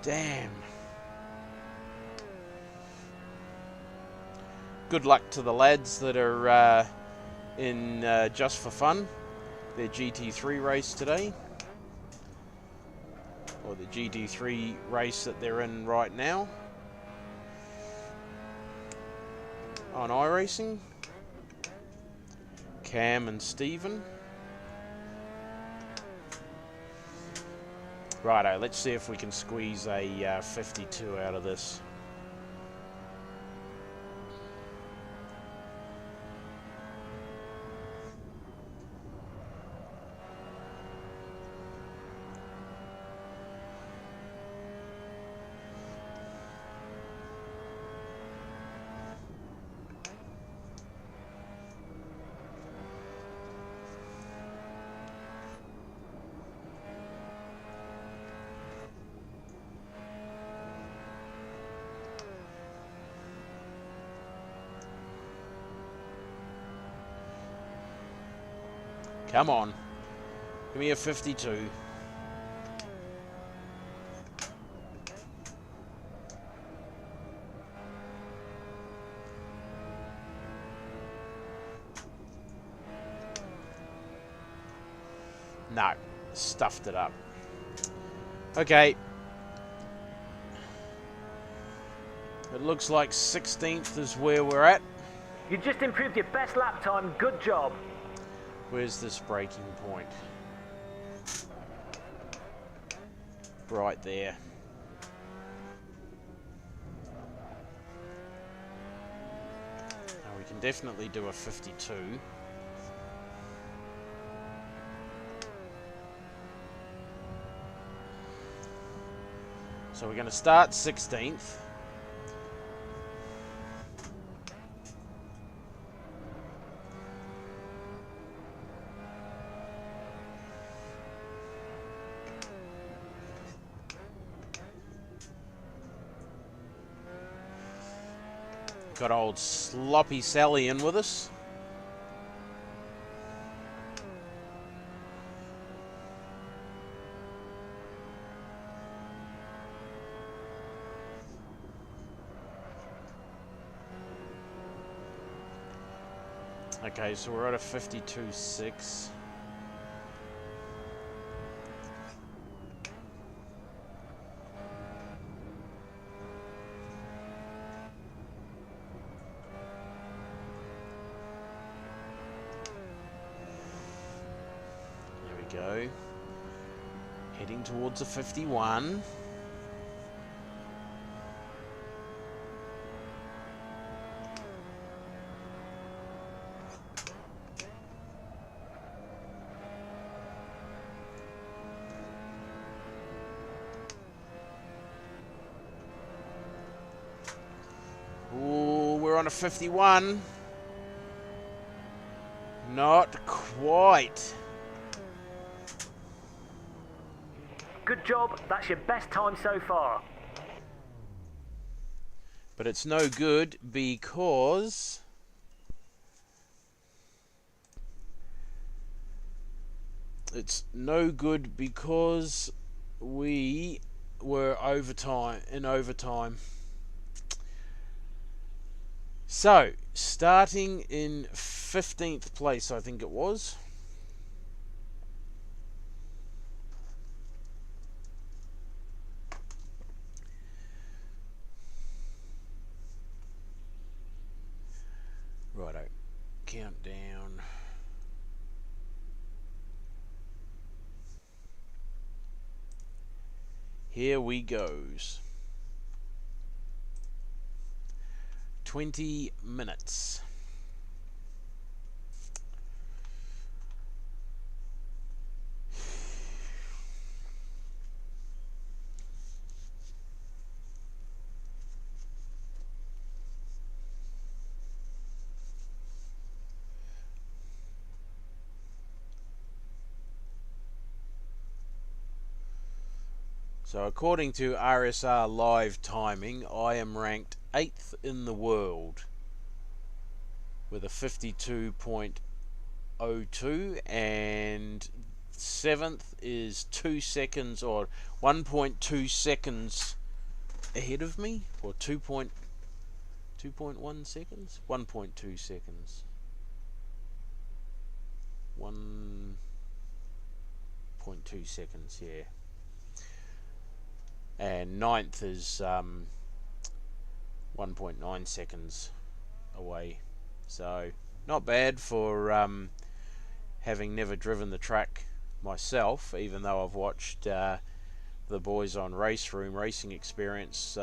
Damn. Good luck to the lads that are in Just for Fun, their GT3 race today, or the GT3 race that they're in right now on iRacing. Cam and Stephen. Righto, let's see if we can squeeze a 52 out of this. Come on. Give me a 52. No, stuffed it up. Okay. It looks like 16th is where we're at. You just improved your best lap time. Good job. Where's this braking point? Right there. Now we can definitely do a 52. So we're going to start 16th. Got old Sloppy Sally in with us. Okay, so we're at a 52.6. Go. Heading towards a 51. Ooh, we're on a 51. Not quite. Good job. That's your best time so far. But it's no good because we were in overtime. So, starting in 15th place, I think it was. Righto, countdown. Here we goes. 20 minutes. So according to RSR live timing, I am ranked 8th in the world with a 52.02, and 7th is 2 seconds or 1.2 seconds ahead of me, or 2.1 seconds? 1.2 seconds. 1.2 seconds, yeah. And 9th is 1.9 seconds away. So not bad for having never driven the track myself, even though I've watched the boys on Race Room Racing Experience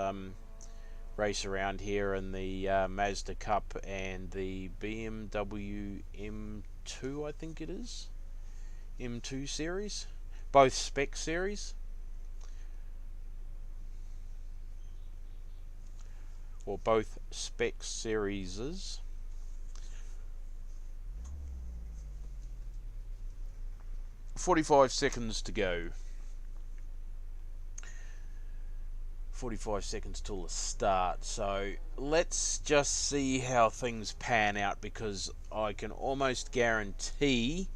race around here in the Mazda Cup and the BMW M2, I think it is. M2 series. Both spec series. Or both spec series. .45 seconds to go. 45 seconds till the start. So let's just see how things pan out, because I can almost guarantee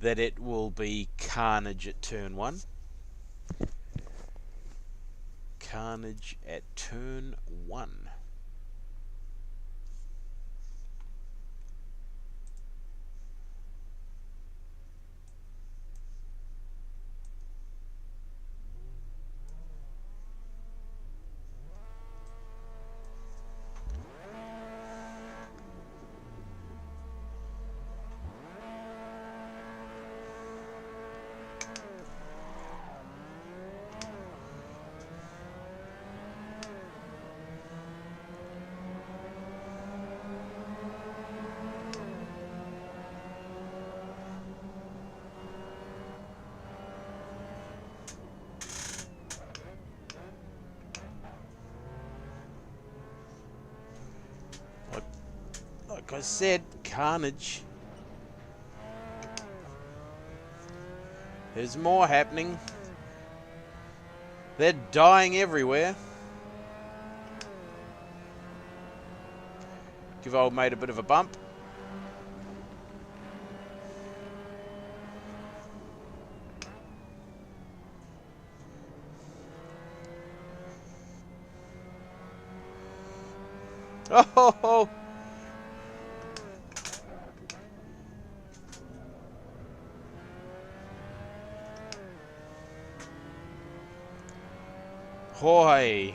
that it will be Carnage at turn 1. Carnage at turn 1. Like I said, Carnage. There's more happening. They're dying everywhere. Give old mate a bit of a bump. Oh! Hoy!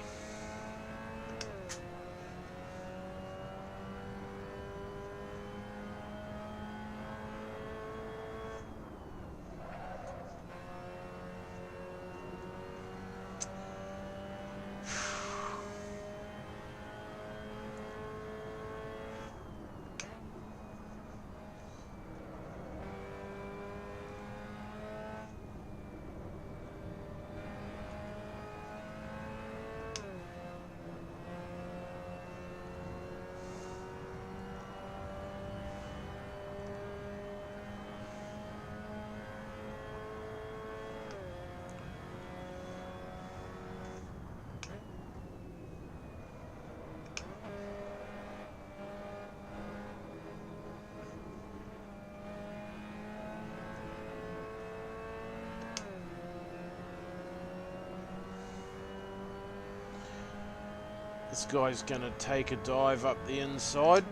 This guy's gonna take a dive up the inside.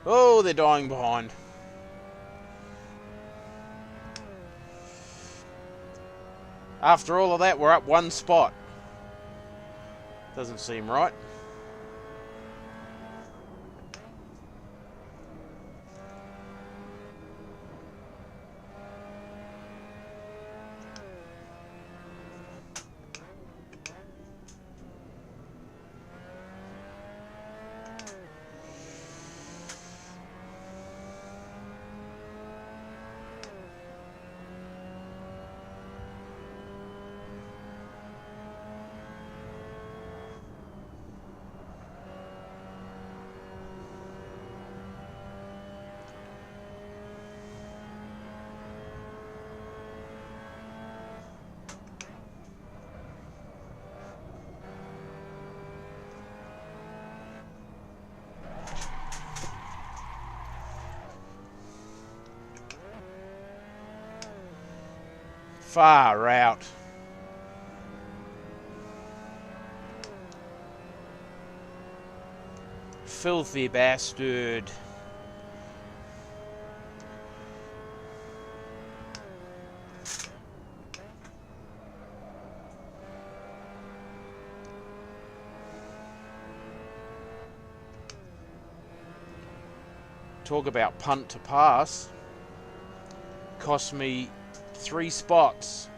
Oh, they're dying behind. After all of that, we're up 1 spot. Doesn't seem right. Far out. Filthy bastard. Talk about punt to pass. Cost me 3 spots.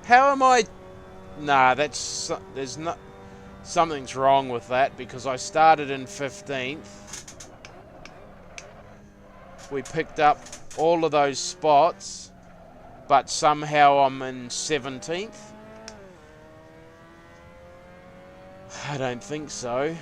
How am I? Nah, there's not. Something's wrong with that because I started in 15th. We picked up all of those spots, but somehow I'm in 17th. I don't think so.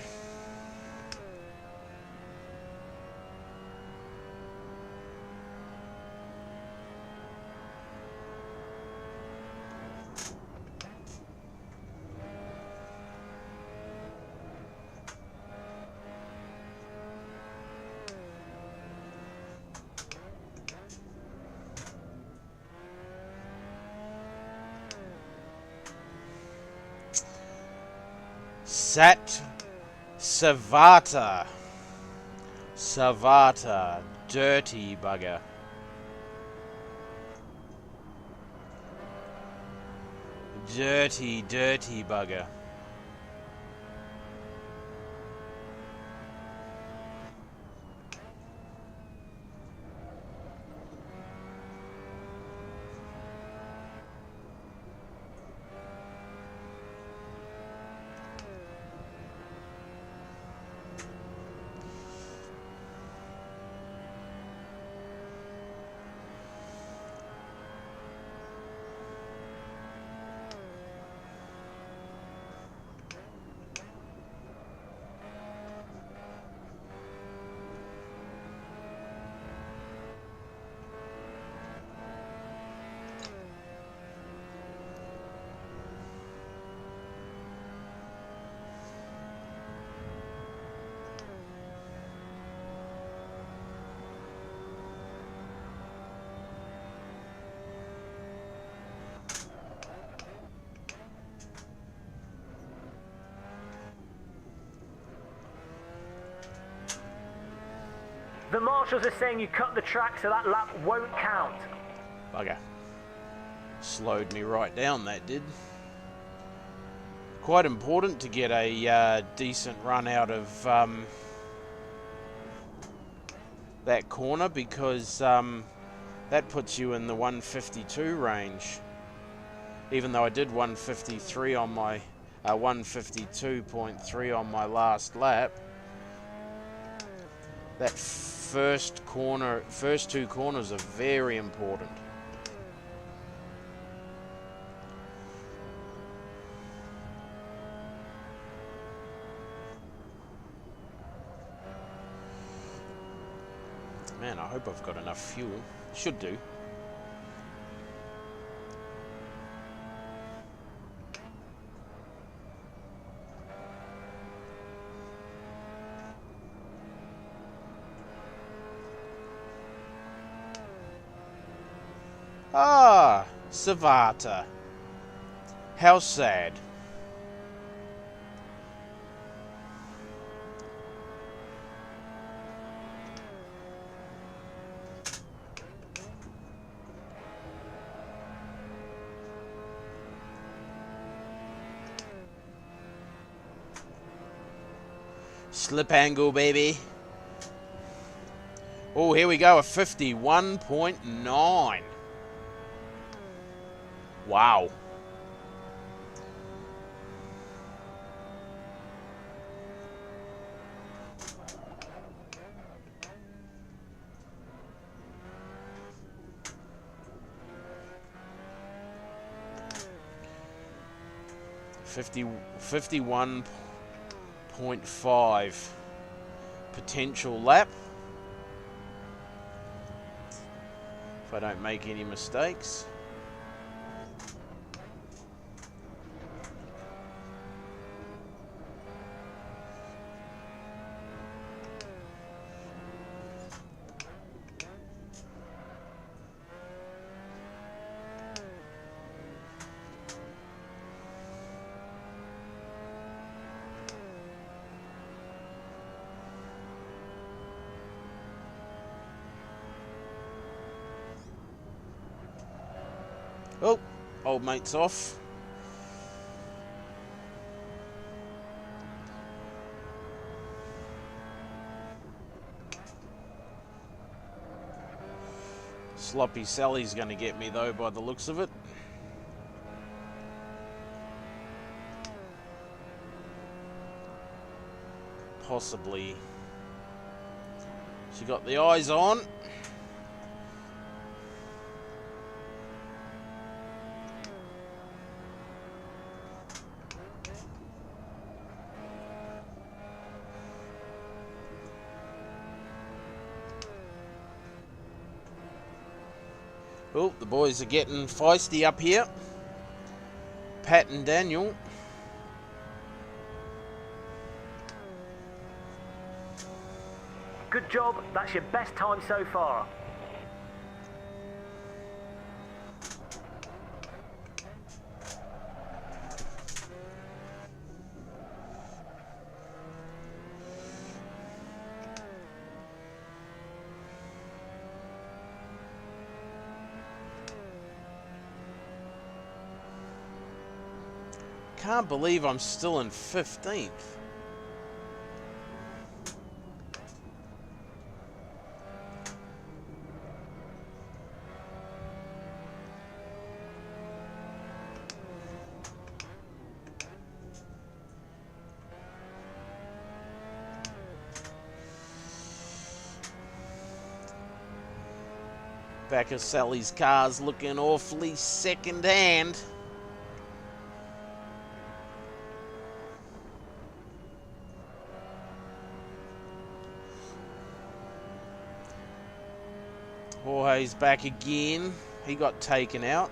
Savata. Savata. Dirty bugger. Dirty, dirty bugger. The marshals are saying you cut the track, so that lap won't count. Bugger. Slowed me right down, that did. Quite important to get a decent run out of that corner, because that puts you in the 152 range. Even though I did 153 on my 152.3 on my last lap, that first two corners are very important. Man, I hope I've got enough fuel. Should do. Ah, Savata. How sad. Slip angle, baby. Oh, here we go, a 51.9. Wow. $51.5 potential lap. If I don't make any mistakes. Oh, old mate's off. Sloppy Sally's going to get me though, by the looks of it. Possibly. She got the eyes on. Oh, the boys are getting feisty up here. Pat and Daniel. Good job, that's your best time so far. can't believe I'm still in 15th. Back of Sally's car's looking awfully second-hand. Jorge's back again. He got taken out.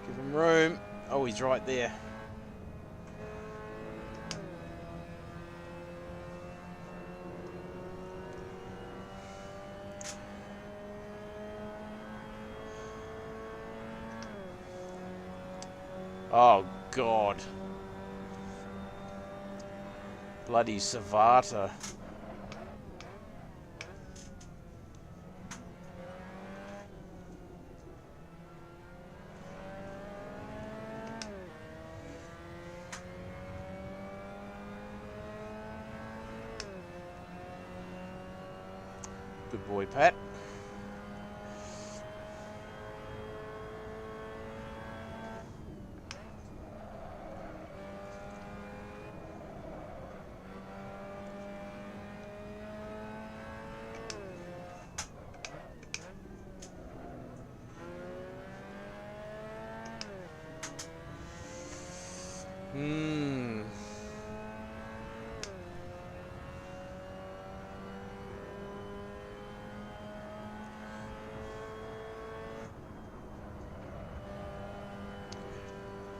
Give him room. Oh, he's right there. Oh, God. Bloody Savata. Good boy, Pat.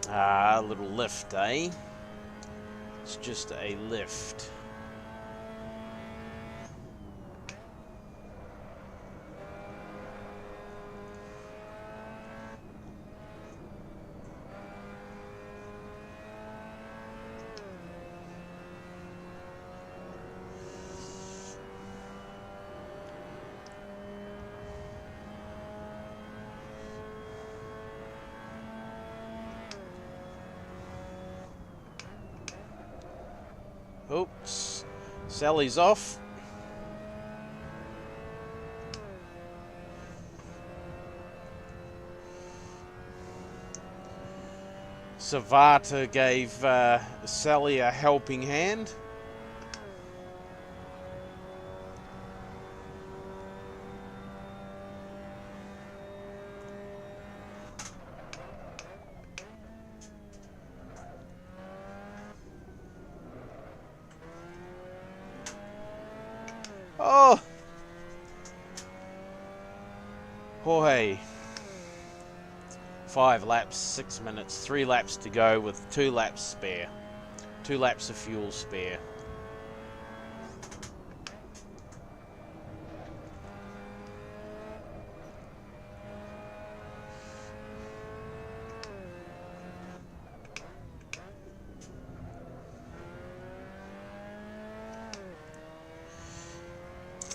Ah, a little lift, eh? It's just a lift. Oops. Sally's off. Savata gave Sally a helping hand. Oh! Jorge. 5 laps, 6 minutes, 3 laps to go with 2 laps spare. 2 laps of fuel spare.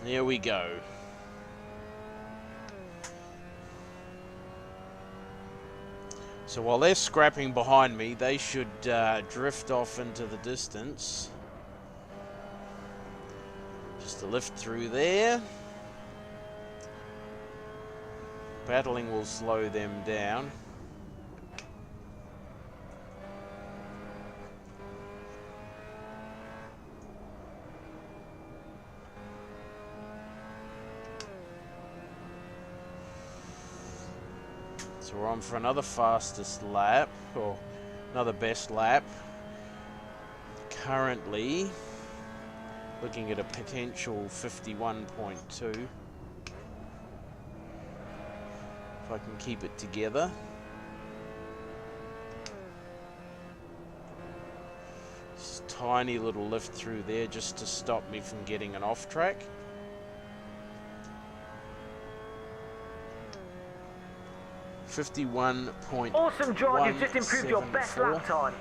Here we go. So while they're scrapping behind me, they should drift off into the distance. Just a lift through there. Battling will slow them down. So we're on for another fastest lap, or another best lap. Currently looking at a potential 51.2. If I can keep it together. tiny little lift through there just to stop me from getting an off track. Awesome, John. You've just improved your best lap time.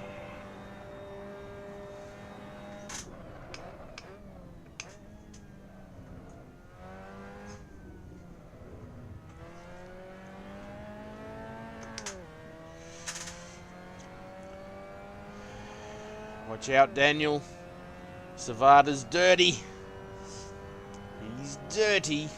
Watch out, Daniel. Savada's dirty. He's dirty.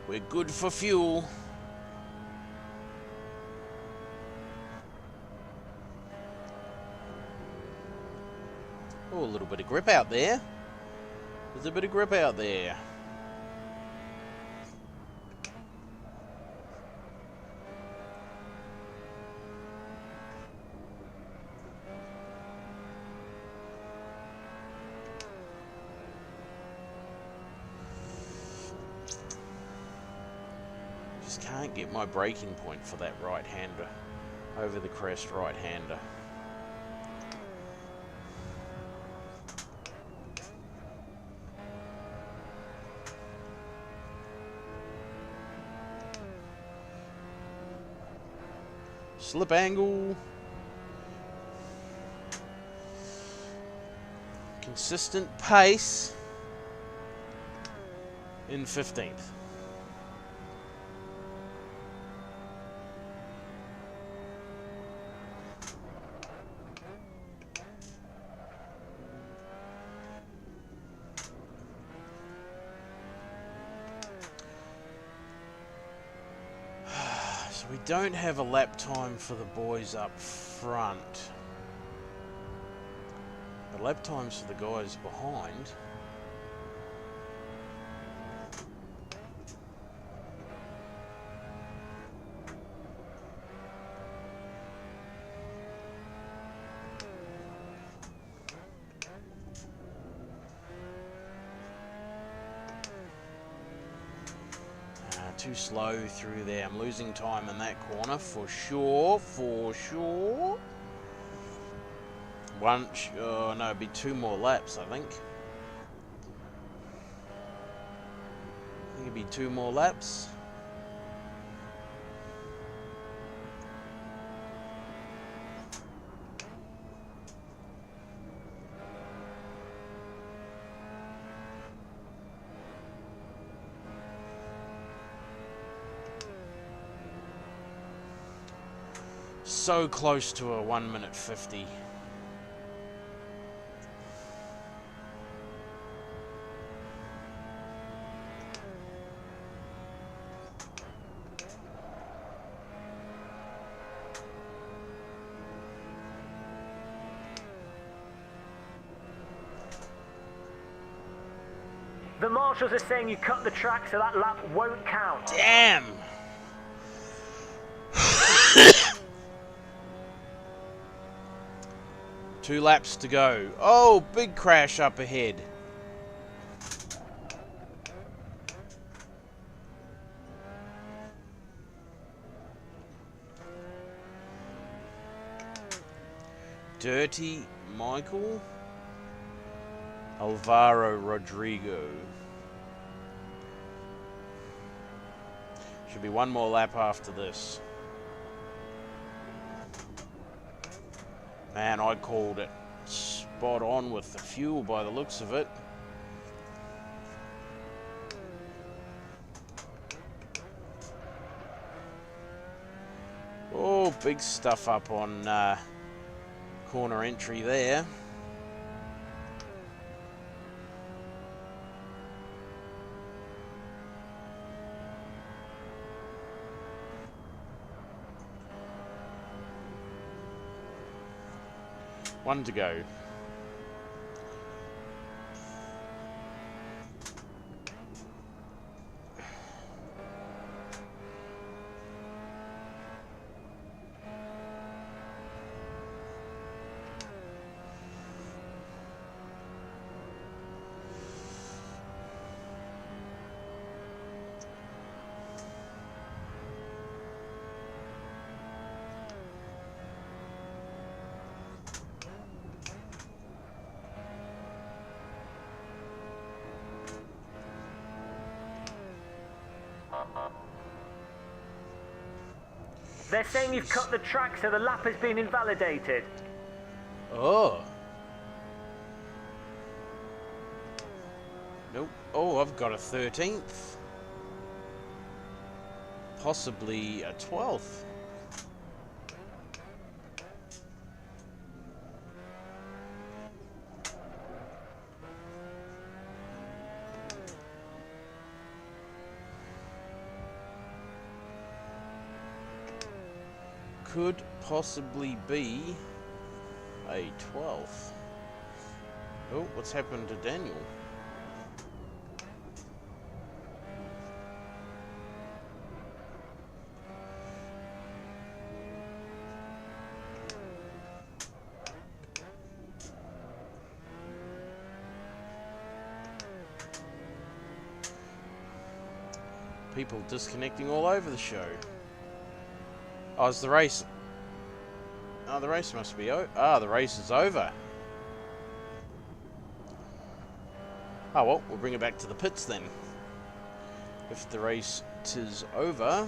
We're good for fuel. Oh, a little bit of grip out there. There's a bit of grip out there. Can't get my braking point for that right-hander over the crest right-hander. Slip angle. Consistent pace in 15th. We don't have a lap time for the boys up front. The lap times for the guys behind. Too slow through there. I'm losing time in that corner for sure, for sure. Oh no, it'd be 2 more laps, I think. It'd be 2 more laps. So close to a 1:50. The marshals are saying you cut the track, so that lap won't count. Damn! 2 laps to go. Oh, big crash up ahead. Dirty Michael. Alvaro Rodrigo. Should be 1 more lap after this. Man, I called it spot on with the fuel by the looks of it. Oh, big stuff up on corner entry there. One to go. They're saying you've cut the track, so the lap has been invalidated. Oh. Nope. Oh, I've got a 13th. Possibly a 12th. Could possibly be a 12th. Oh, what's happened to Daniel? People disconnecting all over the show. Oh, it's the race. Oh, the race must be over. Ah, the race is over. Oh, well, we'll bring it back to the pits then. If the race is over.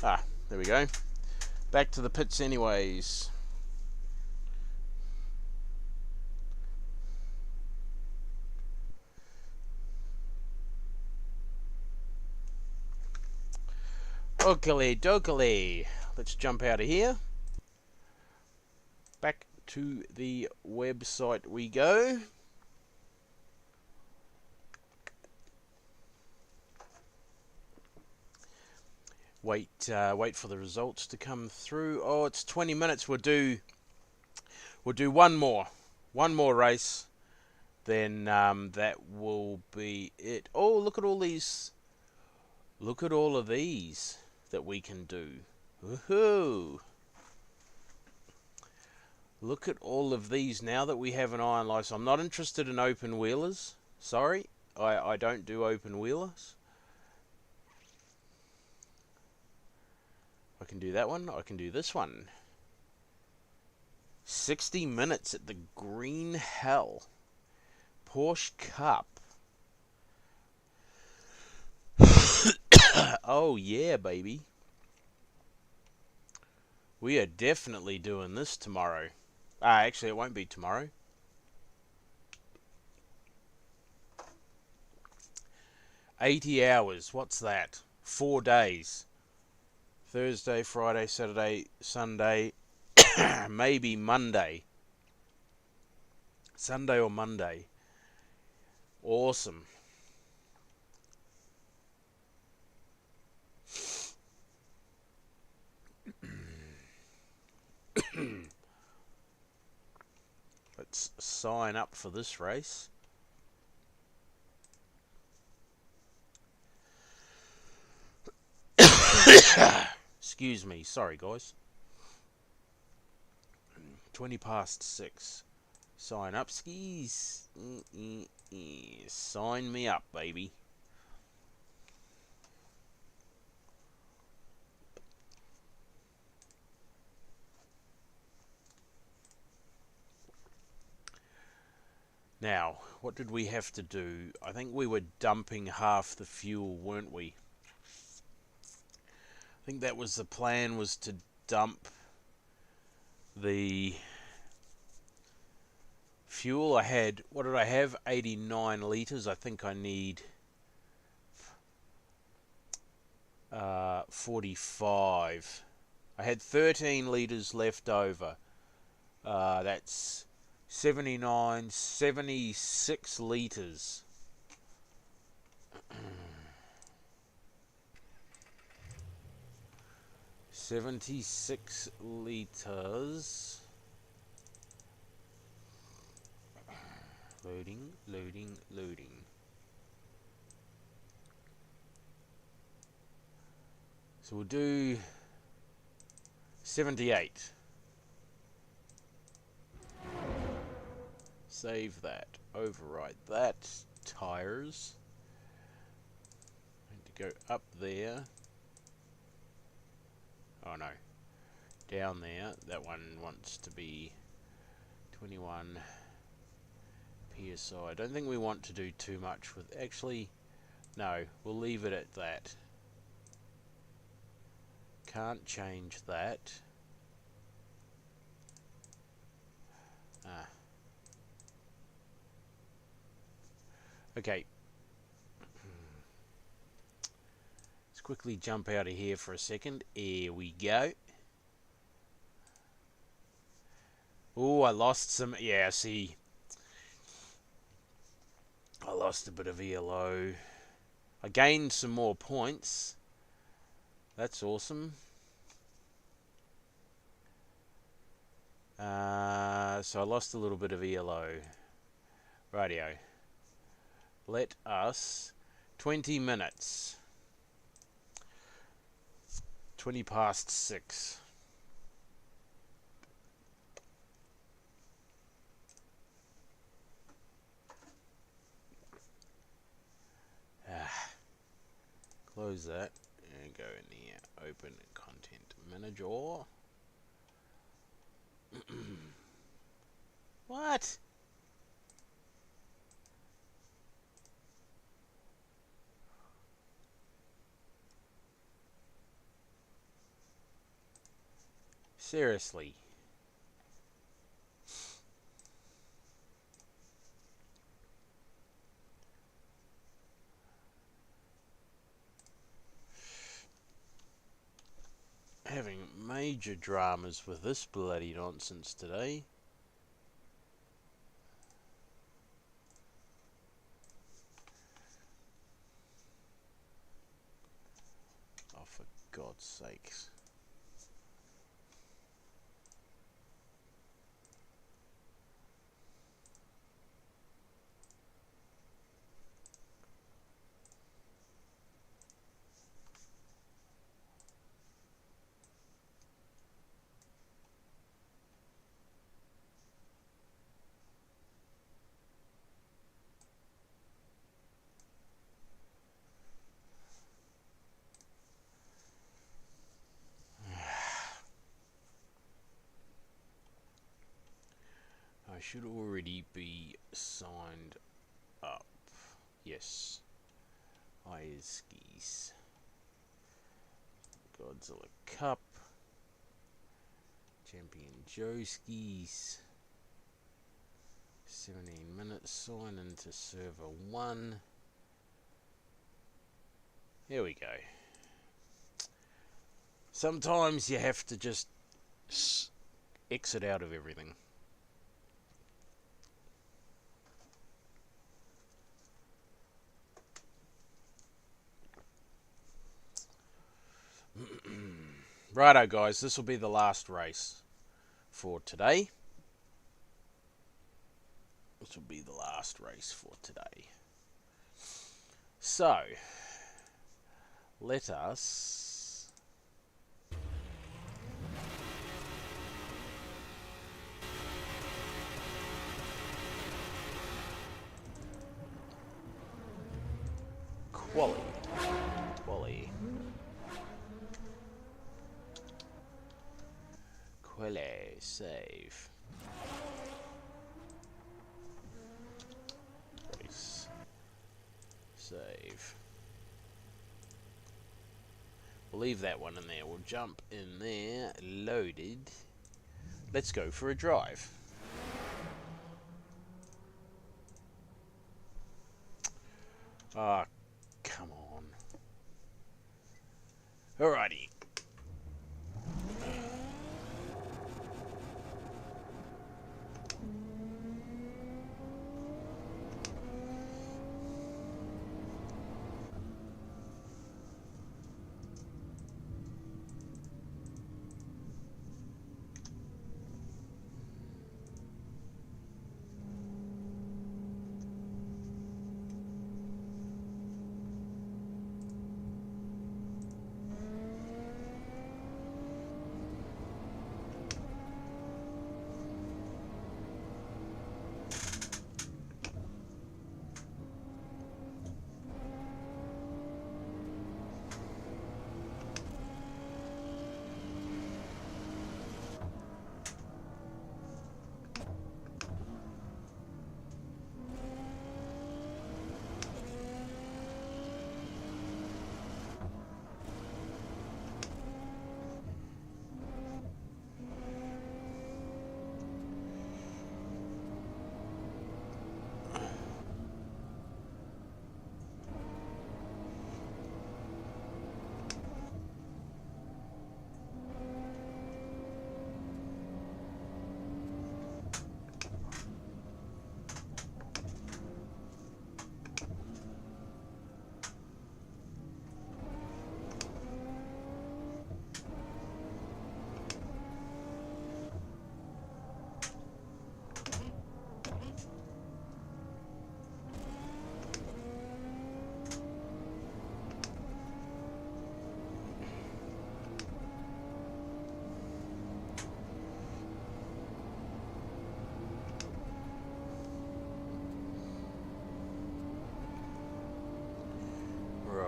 Ah, there we go. Back to the pits anyways. Oakley dokley. Let's jump out of here. Back to the website we go. Wait for the results to come through. Oh, it's 20 minutes. We'll do one more race. Then that will be it. Oh, look at all these. Look at all of these that we can do. Woohoo! Look at all of these now that we have an iron license. I'm not interested in open wheelers. Sorry, I don't do open wheelers. I can do that one. I can do this one. 60 minutes at the Green Hell Porsche Cup. Oh yeah, baby. We are definitely doing this tomorrow. Actually, it won't be tomorrow. $80 hours. What's that? 4 days. Thursday, Friday, Saturday, Sunday, maybe Monday. Sunday or Monday. Awesome. Let's sign up for this race. Excuse me, sorry guys. 20 past 6. Sign up skis. Sign me up, baby. Now, what did we have to do? I think we were dumping half the fuel, weren't we? I think that was the plan, was to dump the fuel. I had, what did I have? 89 litres. I think I need 45. I had 13 litres left over. That's 76 litres. $76 litres. Loading. So we'll do 78. Save that. Overwrite that. Tires. I need to go up there. Oh no. down there. That one wants to be 21 PSI. I don't think we want to do too much with... Actually, no, we'll leave it at that. Can't change that. Okay. Let's quickly jump out of here for a second. Here we go. Oh, I lost some... Yeah, see. I lost a bit of ELO. I gained some more points. That's awesome. So I lost a little bit of ELO. Rightio. Let us... 20 minutes. 20 past 6. Close that and go in here. Open Content Manager. What? Seriously. Having major dramas with this bloody nonsense today. Oh, for God's sakes. I should already be signed up. Yes. Iskis. Godzilla Cup. Champion Joe Skis. 17 minutes. Sign into server 1. Here we go. Sometimes you have to just exit out of everything. Righto guys, this will be the last race for today. This will be the last race for today. So, let us... Quali. Save. Race. Save. We'll leave that one in there. We'll jump in there. Loaded. Let's go for a drive. Ah, come on. Alrighty.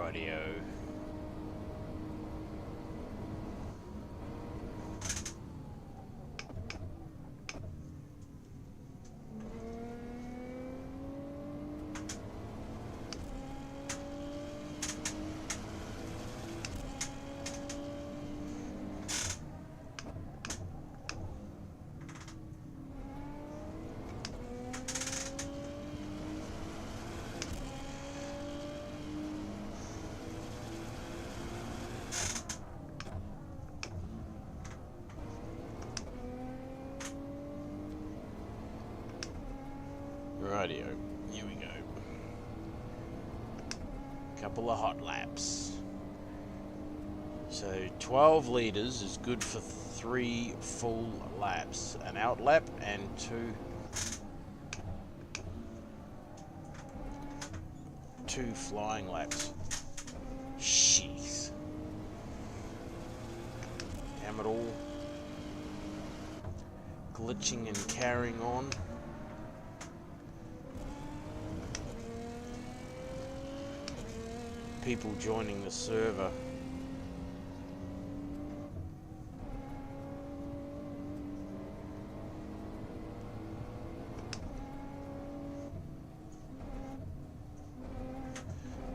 Rightio. Rightio, here we go. Couple of hot laps. So 12 litres is good for 3 full laps. An out lap and 2 flying laps. Jeez. Damn it all. Glitching and carrying on. People joining the server.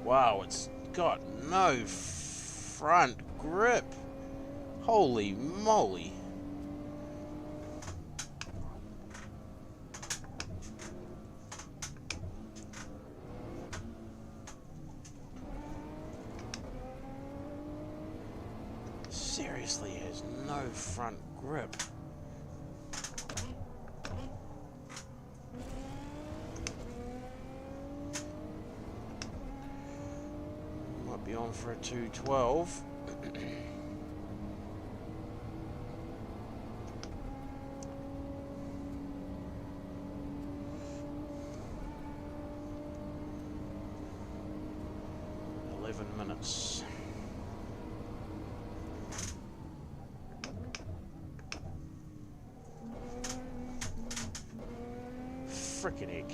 Wow, it's got no front grip. Holy moly. Seriously, has no front grip. Might be on for a 212. Minutes. Frickin' heck.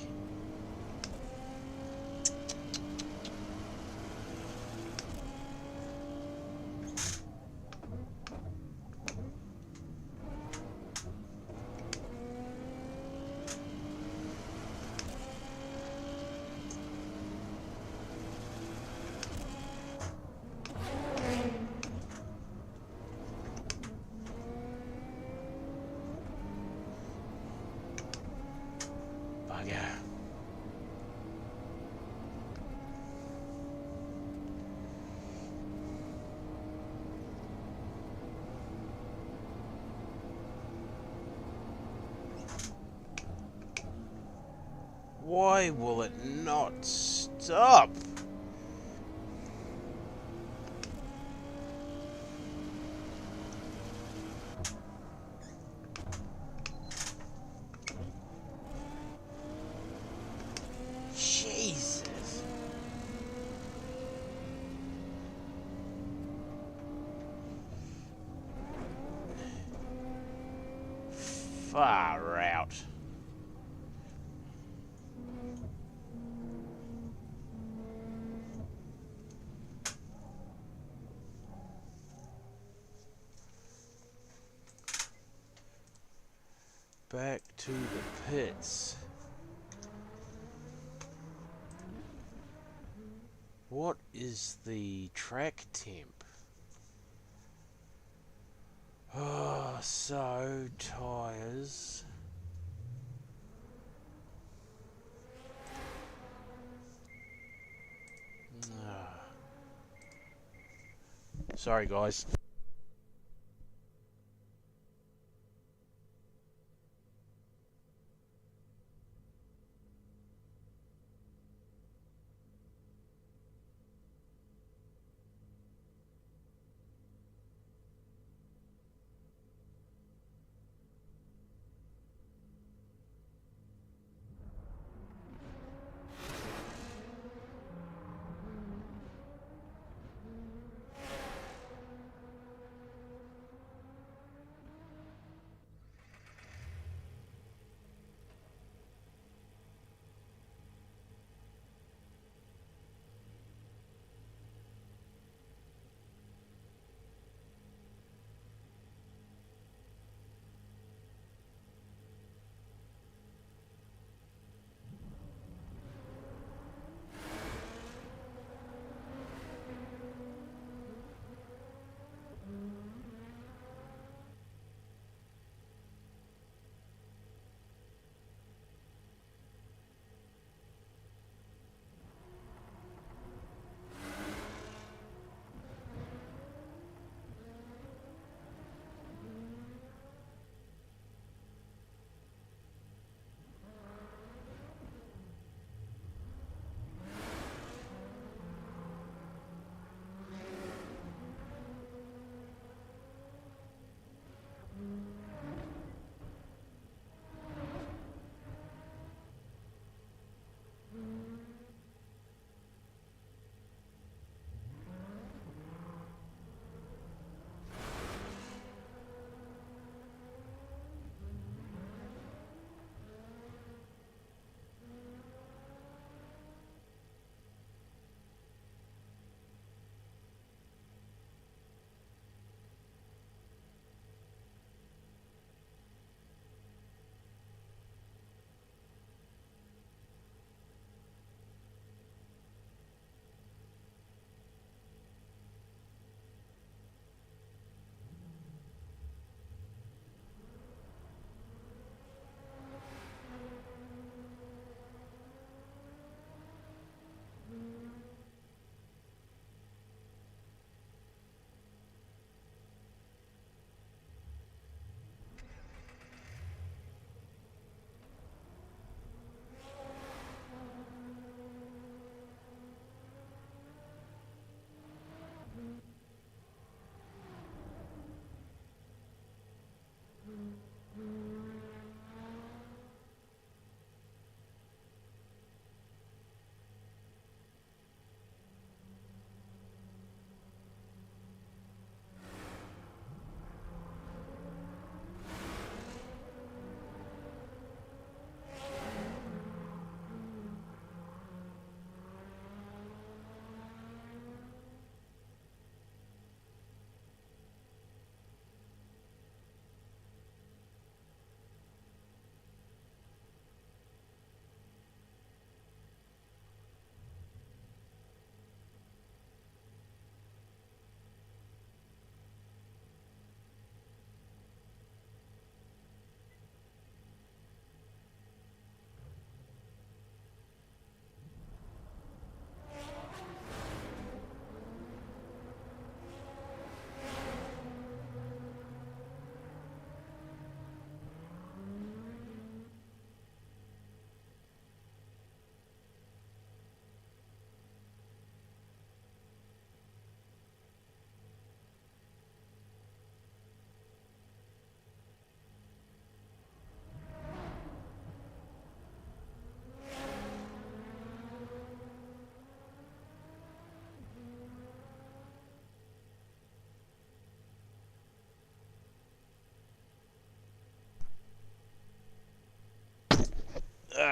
Bugger. Why will it not stop? Jesus. Far out. Back to the pits. What is the track temp? Oh, so tires. Sorry, guys.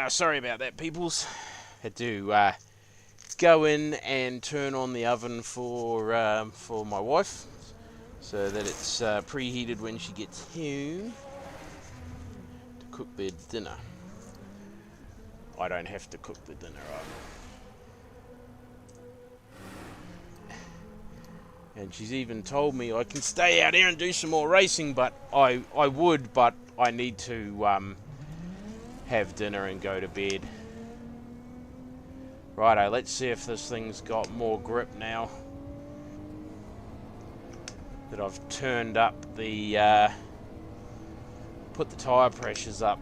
Sorry about that, peoples. Had to go in and turn on the oven for my wife, so that it's preheated when she gets home to cook their dinner. I don't have to cook the dinner. And she's even told me I can stay out here and do some more racing, but I would, but I need to have dinner and go to bed. Righto, let's see if this thing's got more grip now that I've turned up the put the tyre pressures up.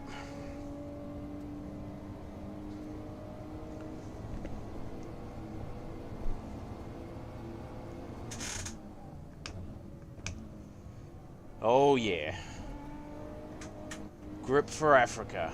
Oh yeah. Grip for Africa.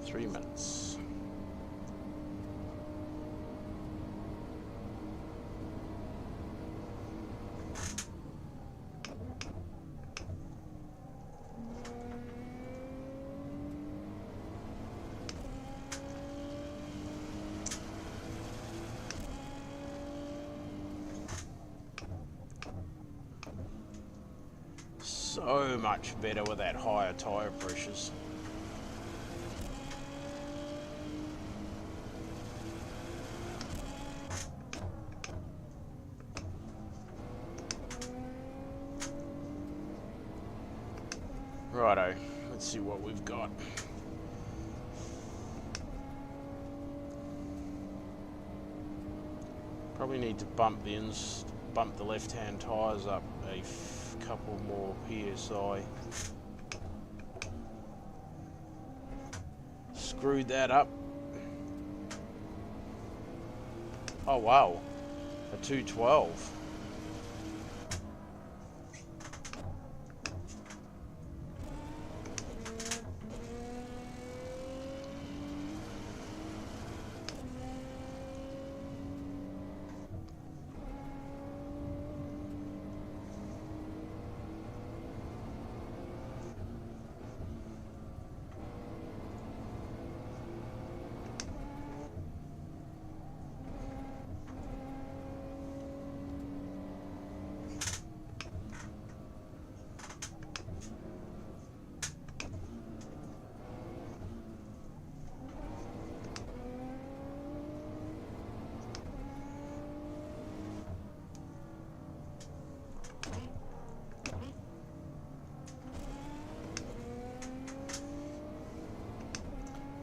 Three minutes. So much better with that higher tyre pressures. Righto, let's see what we've got. Probably need to bump the left-hand tyres up a couple more PSI. Screwed that up. Oh wow, a 212.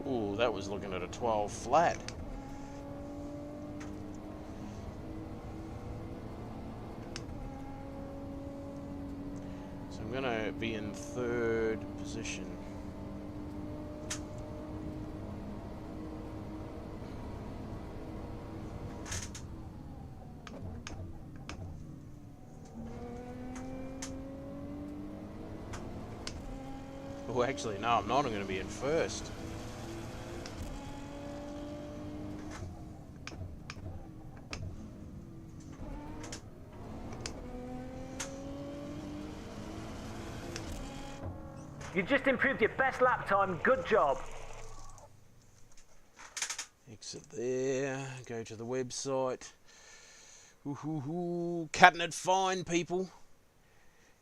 Ooh, that was looking at a 12 flat. So I'm going to be in third position. Oh, actually, no, I'm not. I'm going to be in first. You just improved your best lap time. Good job. Exit there, go to the website. Ooh, cutting it fine, people.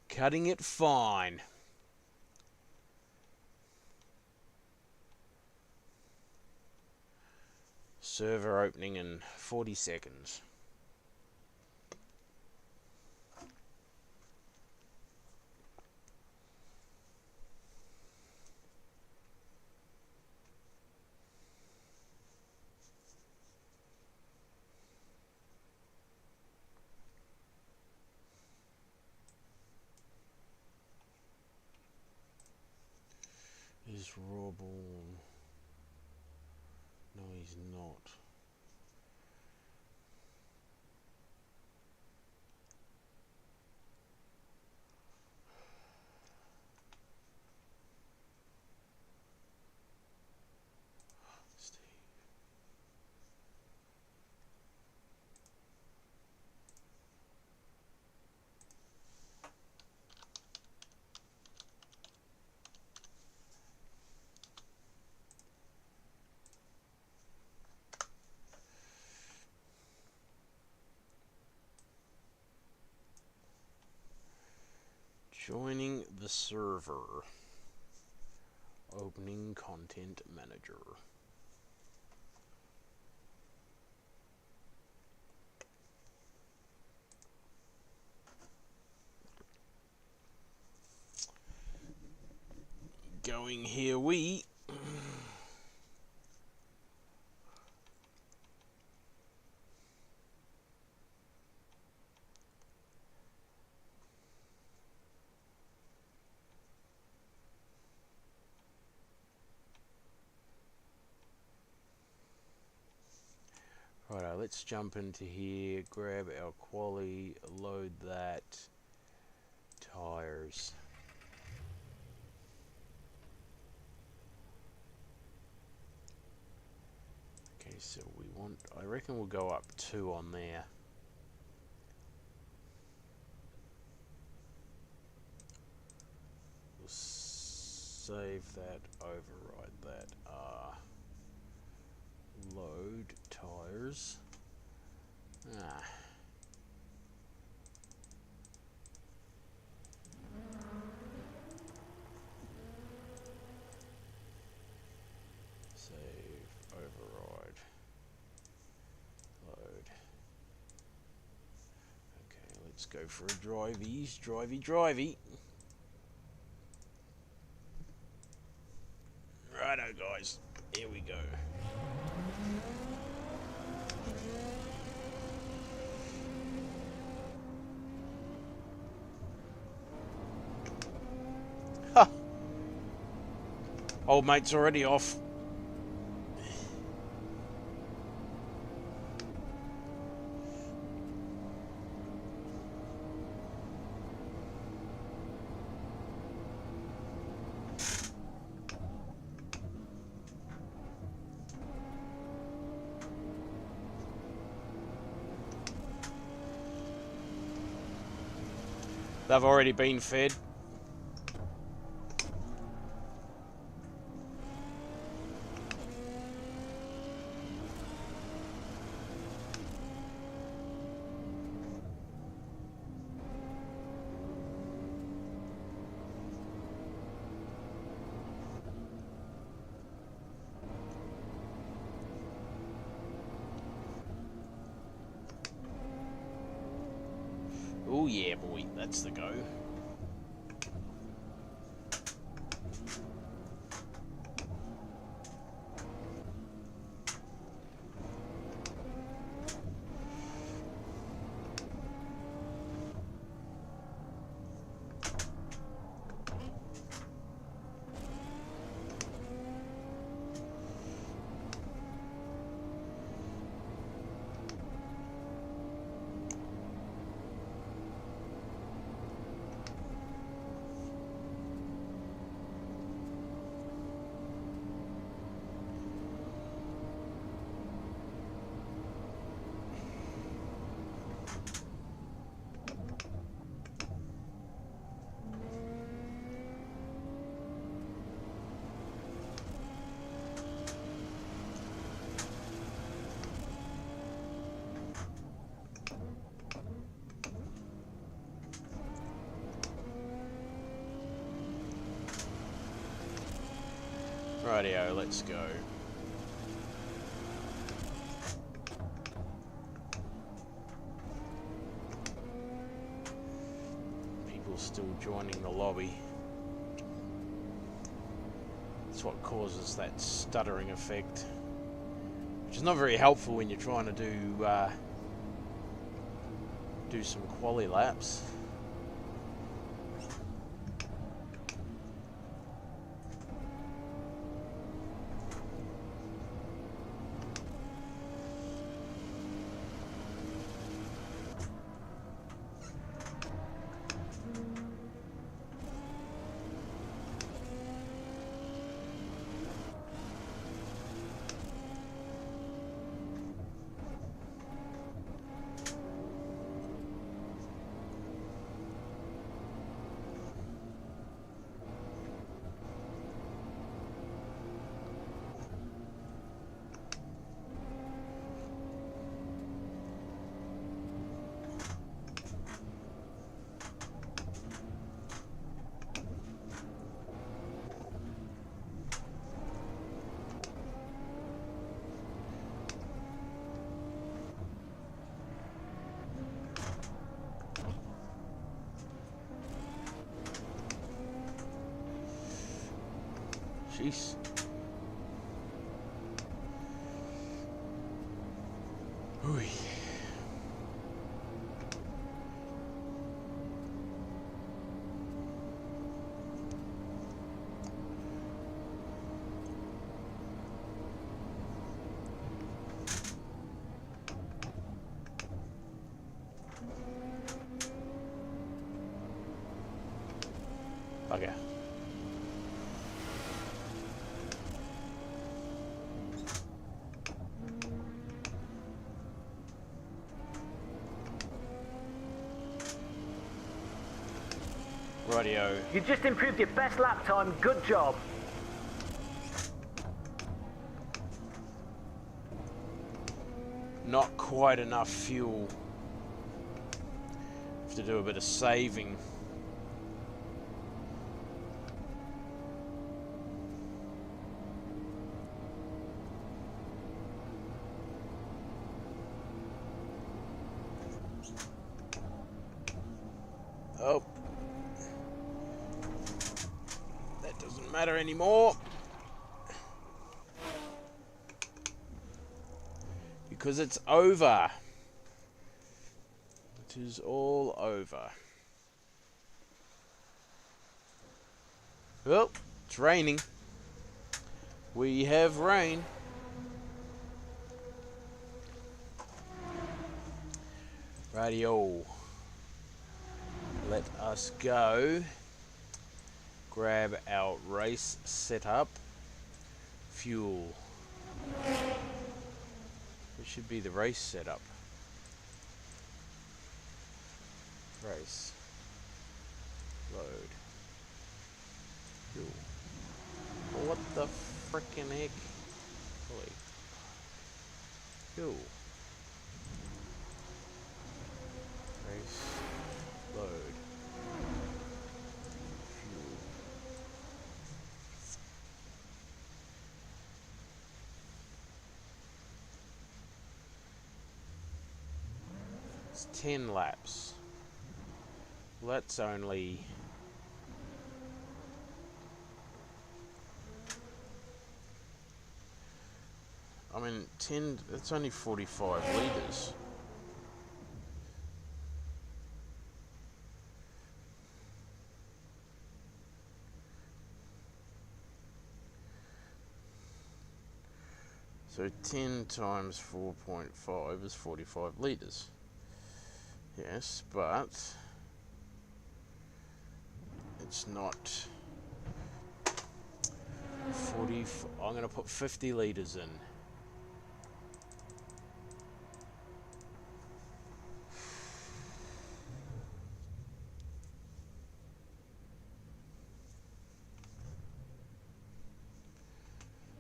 Cutting it fine. Server opening in 40 seconds. Is Rawborn? No, he's not. Steve. Joining the server. Opening content manager. Going here we. Righto, let's jump into here, grab our quali, load that, tires. Okay, so we want, I reckon we'll go up 2 on there. We'll save that, override that, load tires. Save, override, load. Okay, let's go for a drivey. Righto guys, here we go. Ha! Old mate's already off. They've already been fed. Oh yeah, boy, that's the go. Rightio, let's go. People still joining the lobby. That's what causes that stuttering effect, which is not very helpful when you're trying to do some quali laps. Jeez. Ooh. Okay. Rightio. You just improved your best lap time. Good job. Not quite enough fuel. Have to do a bit of saving. Oh. That doesn't matter anymore. Because it's over. It is all over. Well, it's raining. We have rain. Radio. Let us go. Grab our race setup. Fuel. It should be the race setup. Race. Load. Fuel. Oh, what the frickin' heck? Holy. Fuel. Race. Load. Fuel. It's 10 laps. Well, that's only... I mean, 10... It's only 45 litres. So 10 times 4.5 is 45 litres. Yes, but it's not 40. I'm going to put 50 litres in.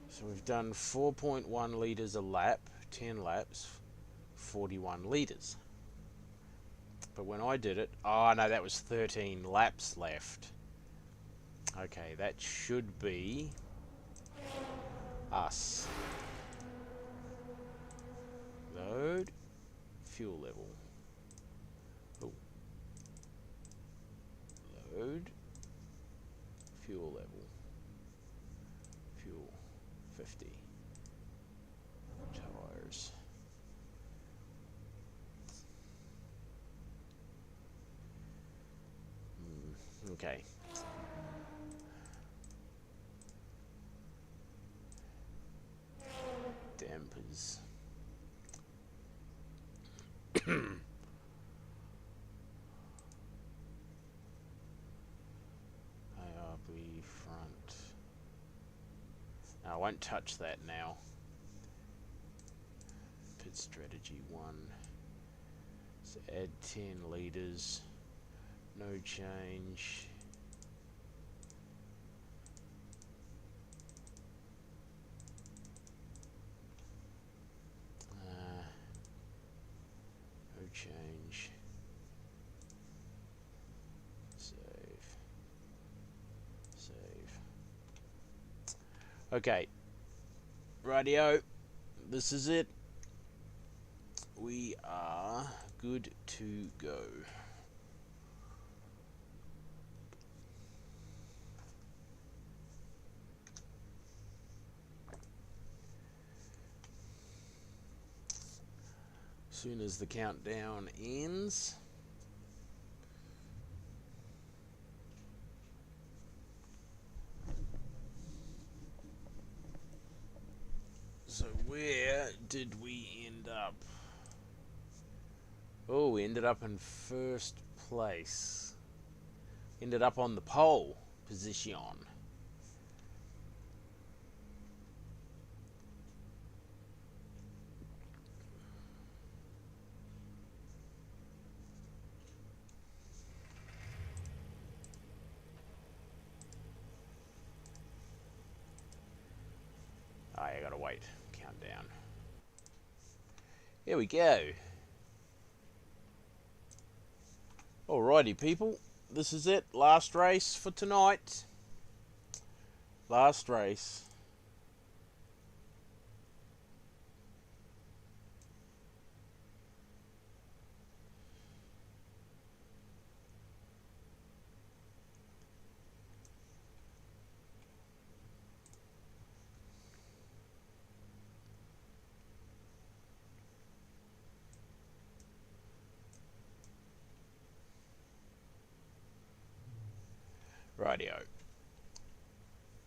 So we've done 4.1 litres a lap, 10 laps, 41 litres. But when I did it, oh no, that was 13 laps left. Okay, that should be Us. Load. Fuel level. Oh. Load. Fuel level. Fuel. 50. Tires. Okay. Dampers. ARB front. No, I won't touch that now. Pit strategy 1. So add 10 litres. No change. No change. Save. Save. Okay. Rightio. This is it. We are good to go. Soon as the countdown ends. So where did we end up? Oh, we ended up in first place. Ended up on the pole position. I gotta wait. Countdown. Here we go. Alrighty, people. This is it. Last race for tonight. Last race. Rightio.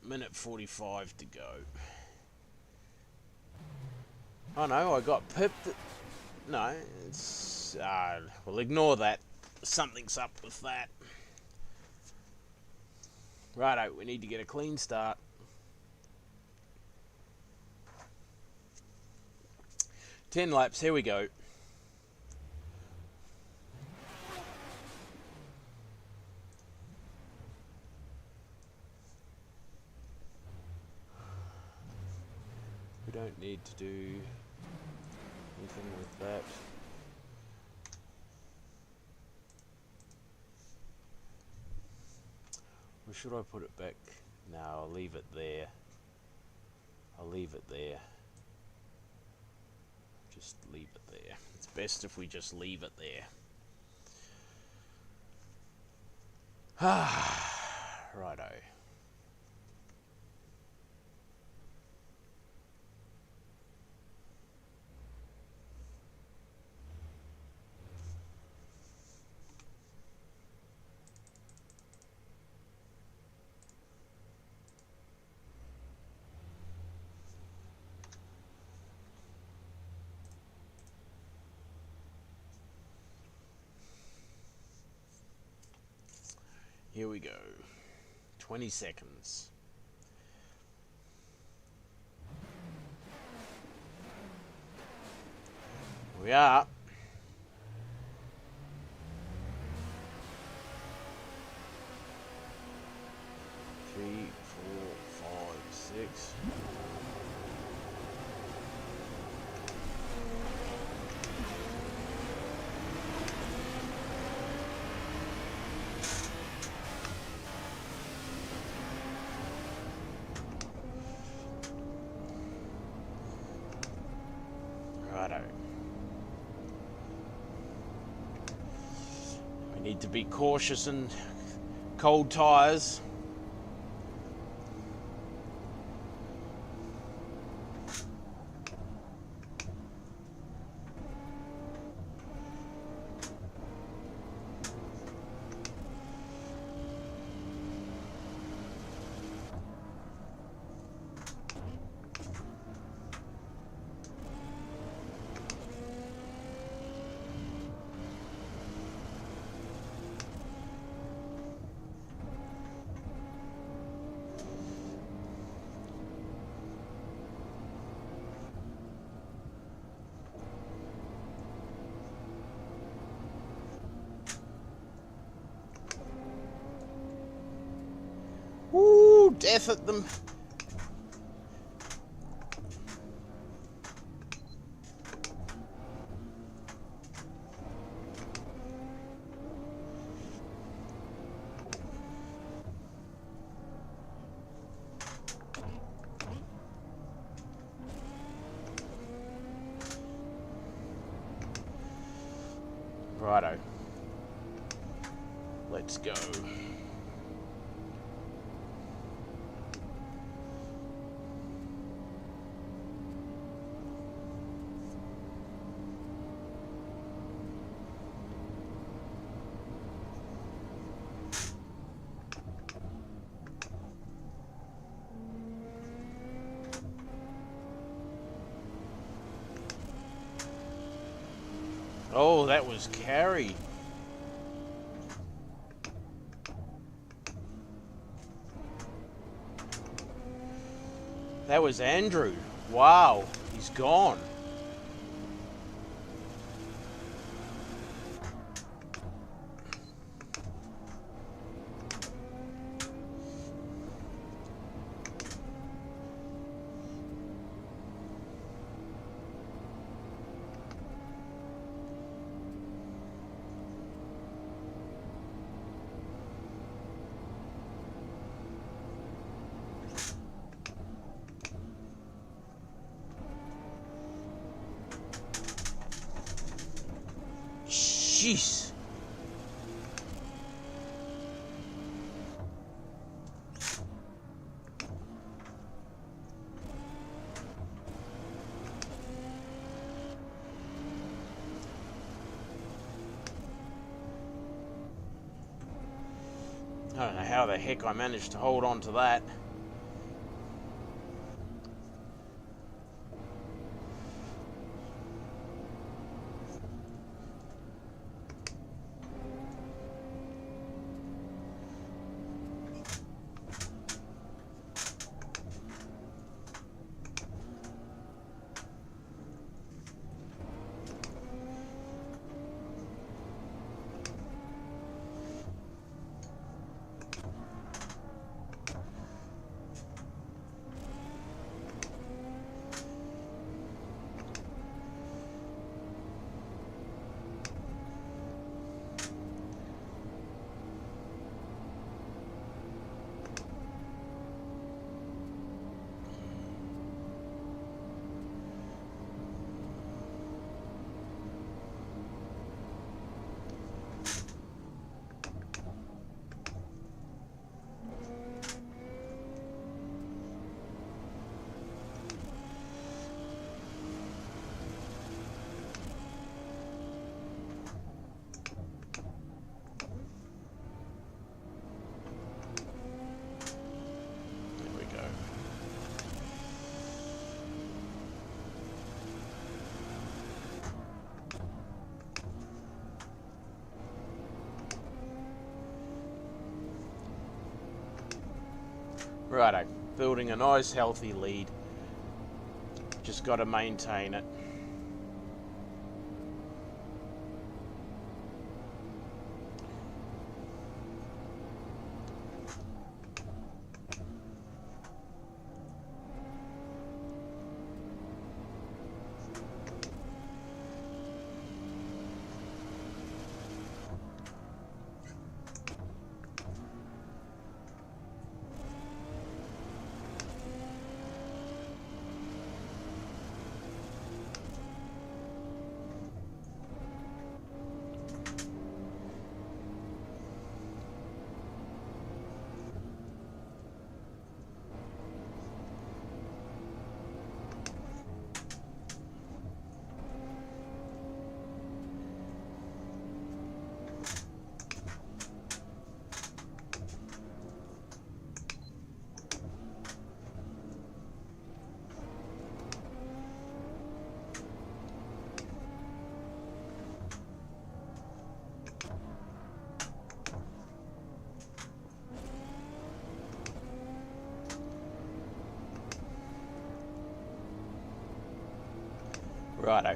Minute 45 to go. Oh no, I got pipped. No, it's... we'll ignore that. Something's up with that. Righto, we need to get a clean start. Ten laps, here we go. We don't need to do anything with that. Or should I put it back? No, I'll leave it there. I'll leave it there. Just leave it there. It's best if we just leave it there. Righto. Here we go. 20 seconds. We are. Three, 4, 5, 6. Need to be cautious in cold tyres. Woo! Death at them. Righto. Let's go. Oh, that was Carrie. That was Andrew. Wow, he's gone. Jeez. I don't know how the heck I managed to hold on to that. Righto, building a nice healthy lead. Just got to maintain it. Righto.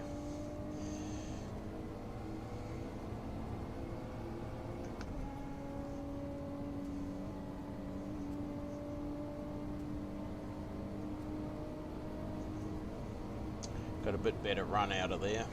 Got a bit better run out of there.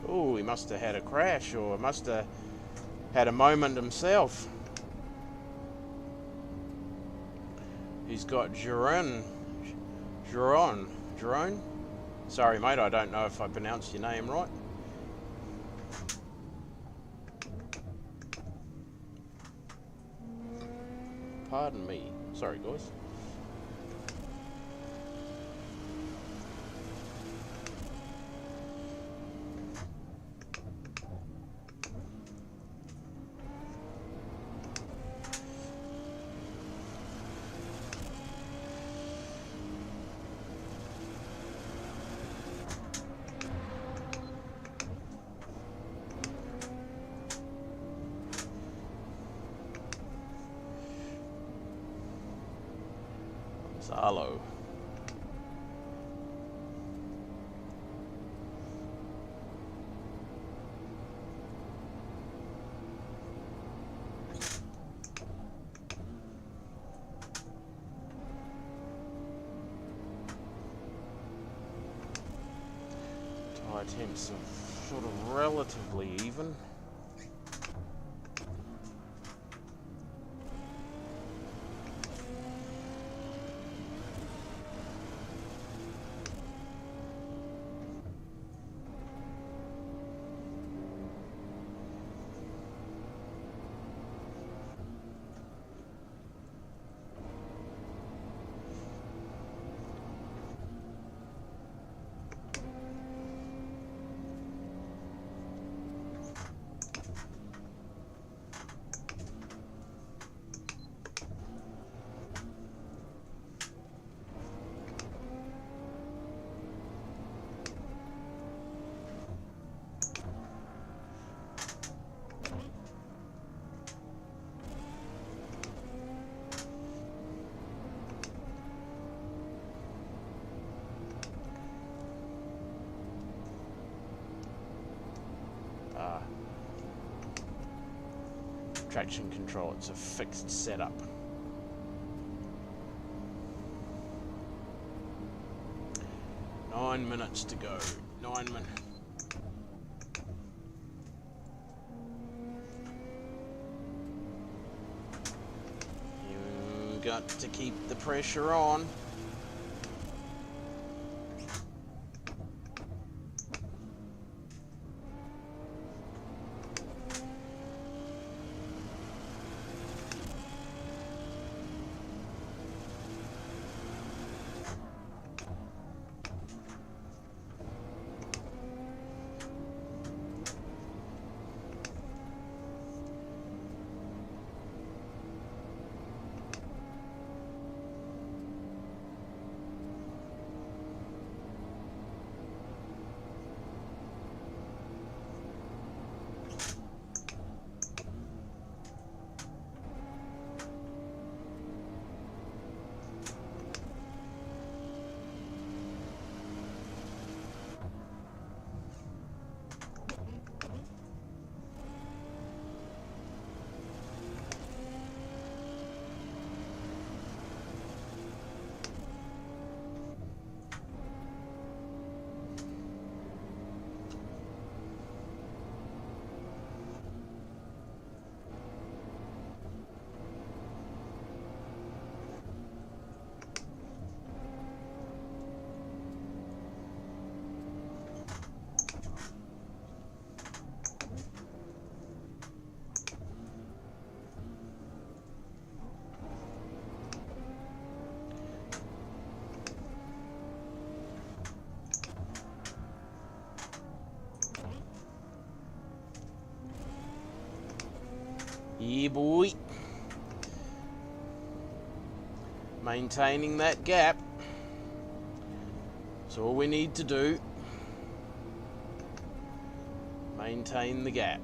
Oh, he must have had a crash, or must have had a moment himself. He's got Jerome. Sorry, mate, I don't know if I pronounced your name right. Pardon me. Sorry, guys. Salo. Tire temps are sort of relatively even. Traction control, it's a fixed setup. Nine minutes to go. 9 minutes. You got to keep the pressure on. Yeah, boy. Maintaining that gap. That's all we need to do. Maintain the gap.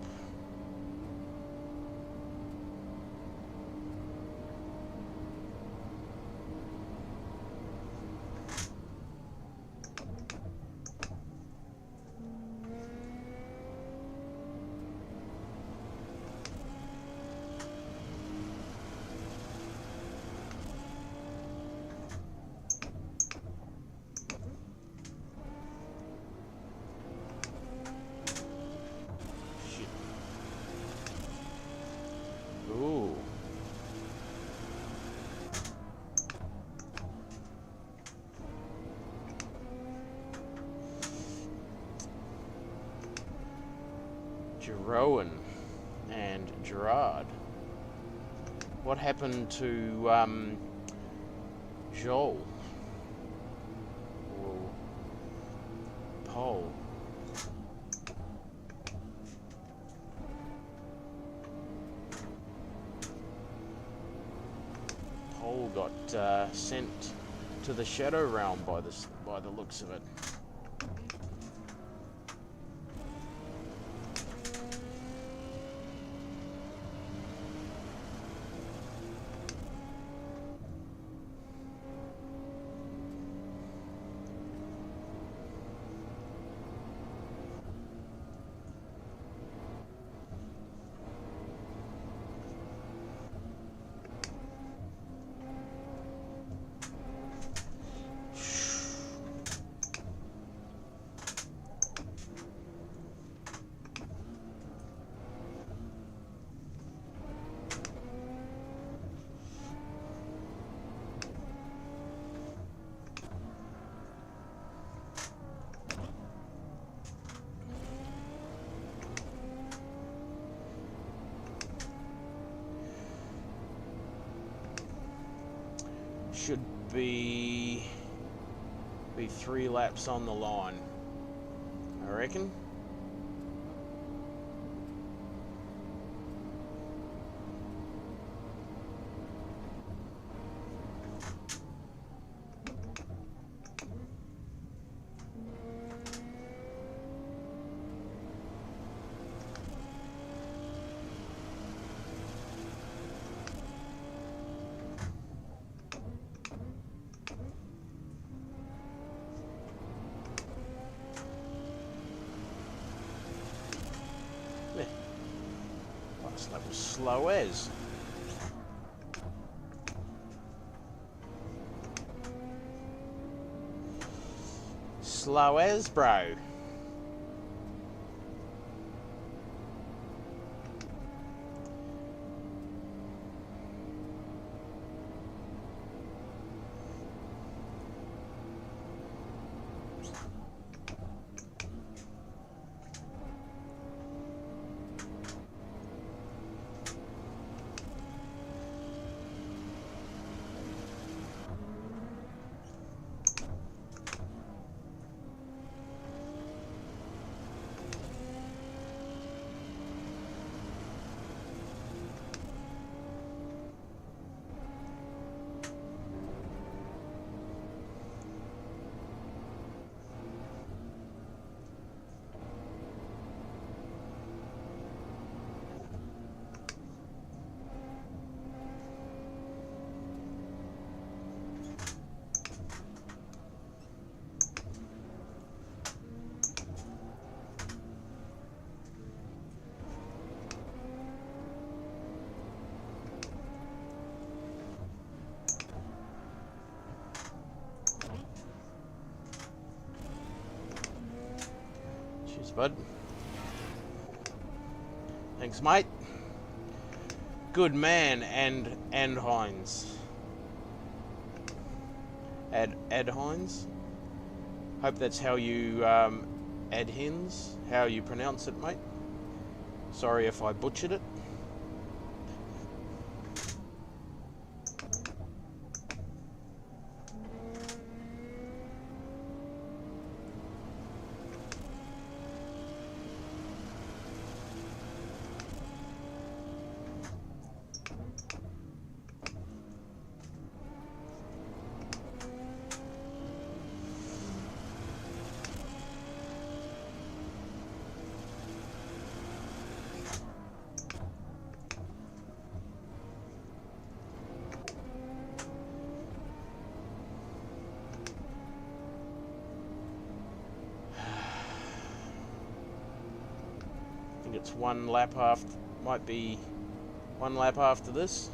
Ooh. Jeroen and Gerard. What happened to Joel? Or Paul? Paul got sent to the Shadow Realm by the looks of it. Should be 3 laps on the line, I reckon. That was slow as. Slow as, bro. Cheers, bud. Thanks, mate. Good man, and Hines. Ad Hines. Hope that's how you ad hens, how you pronounce it, mate. Sorry if I butchered it. it's one lap after, might be one lap after this.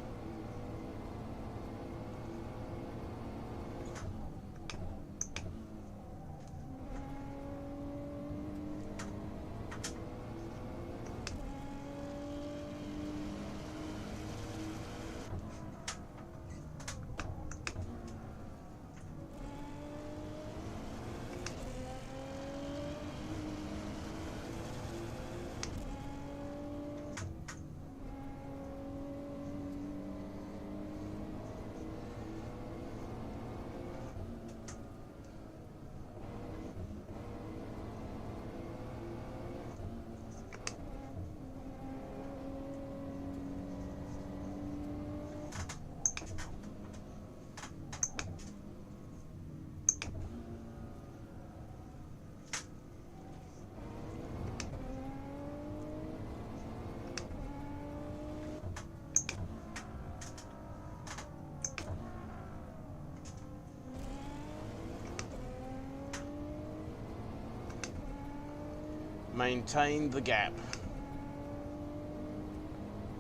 Maintain the gap.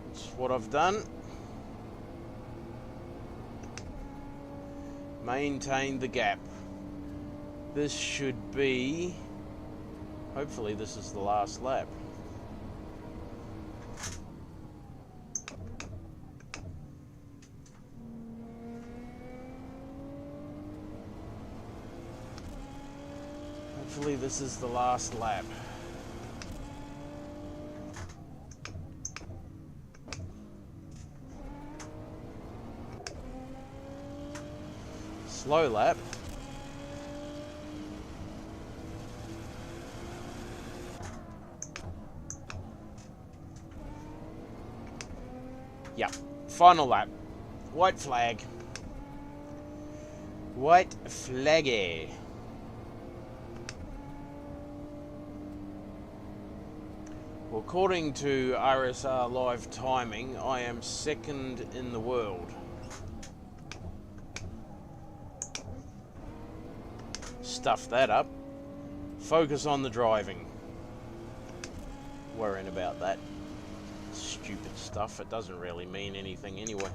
That's what I've done. Maintain the gap. This should be... hopefully this is the last lap. Hopefully this is the last lap. Slow lap. Yep. Final lap. White flag. White flaggy. Well, according to RSR Live Timing, I am second in the world. Stuff that up. Focus on the driving. Worrying about that stupid stuff. It doesn't really mean anything anyway.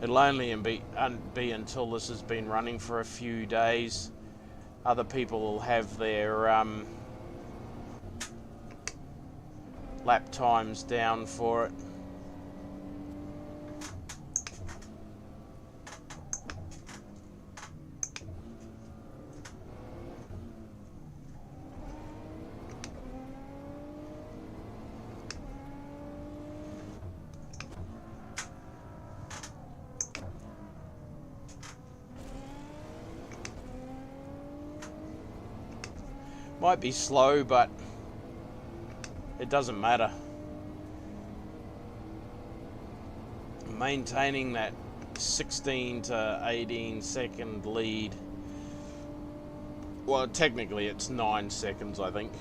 It'll only be until this has been running for a few days. Other people will have their lap times down for it. Might be slow, but it doesn't matter. Maintaining that 16 to 18 second lead. Well, technically it's 9 seconds, I think.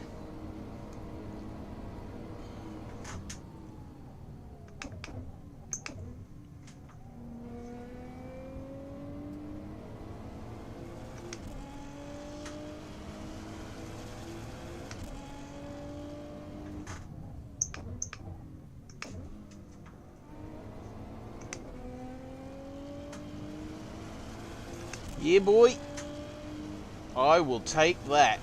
Yeah, boy. I will take that.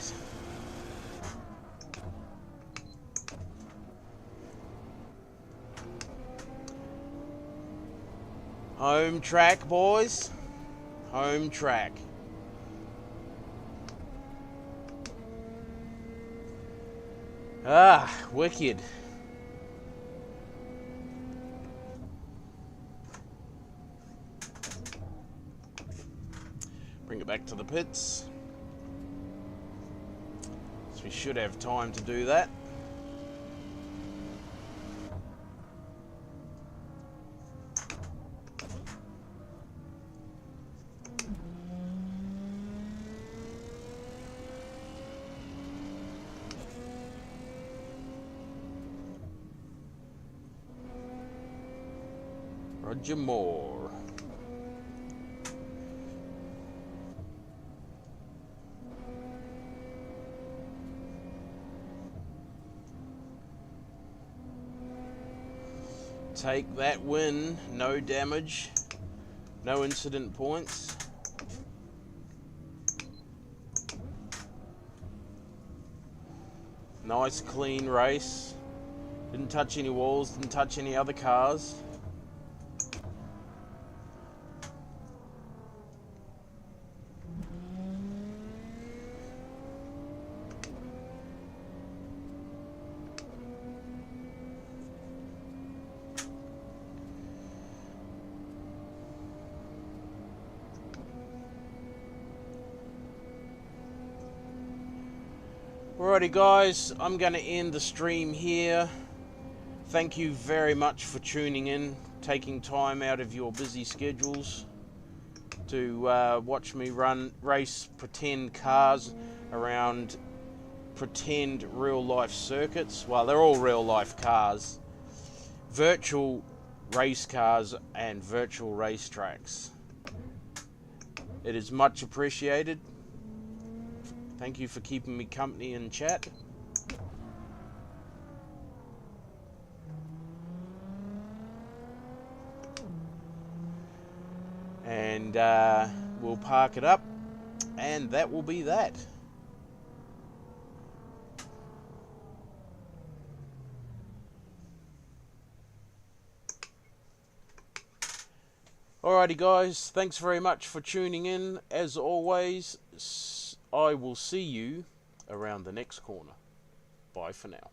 Home track, boys. Home track. Ah, wicked. Bring it back to the pits. So we should have time to do that. Roger Moore. Take that win, no damage, no incident points. Nice clean race. Didn't touch any walls, didn't touch any other cars. Alrighty guys, I'm going to end the stream here. Thank you very much for tuning in, taking time out of your busy schedules to watch me race pretend cars around pretend real life circuits. Well, they're all real life cars. Virtual race cars and virtual racetracks. It is much appreciated. Thank you for keeping me company in chat. And we'll park it up, and that will be that. Alrighty guys, thanks very much for tuning in. As always, I will see you around the next corner. Bye for now.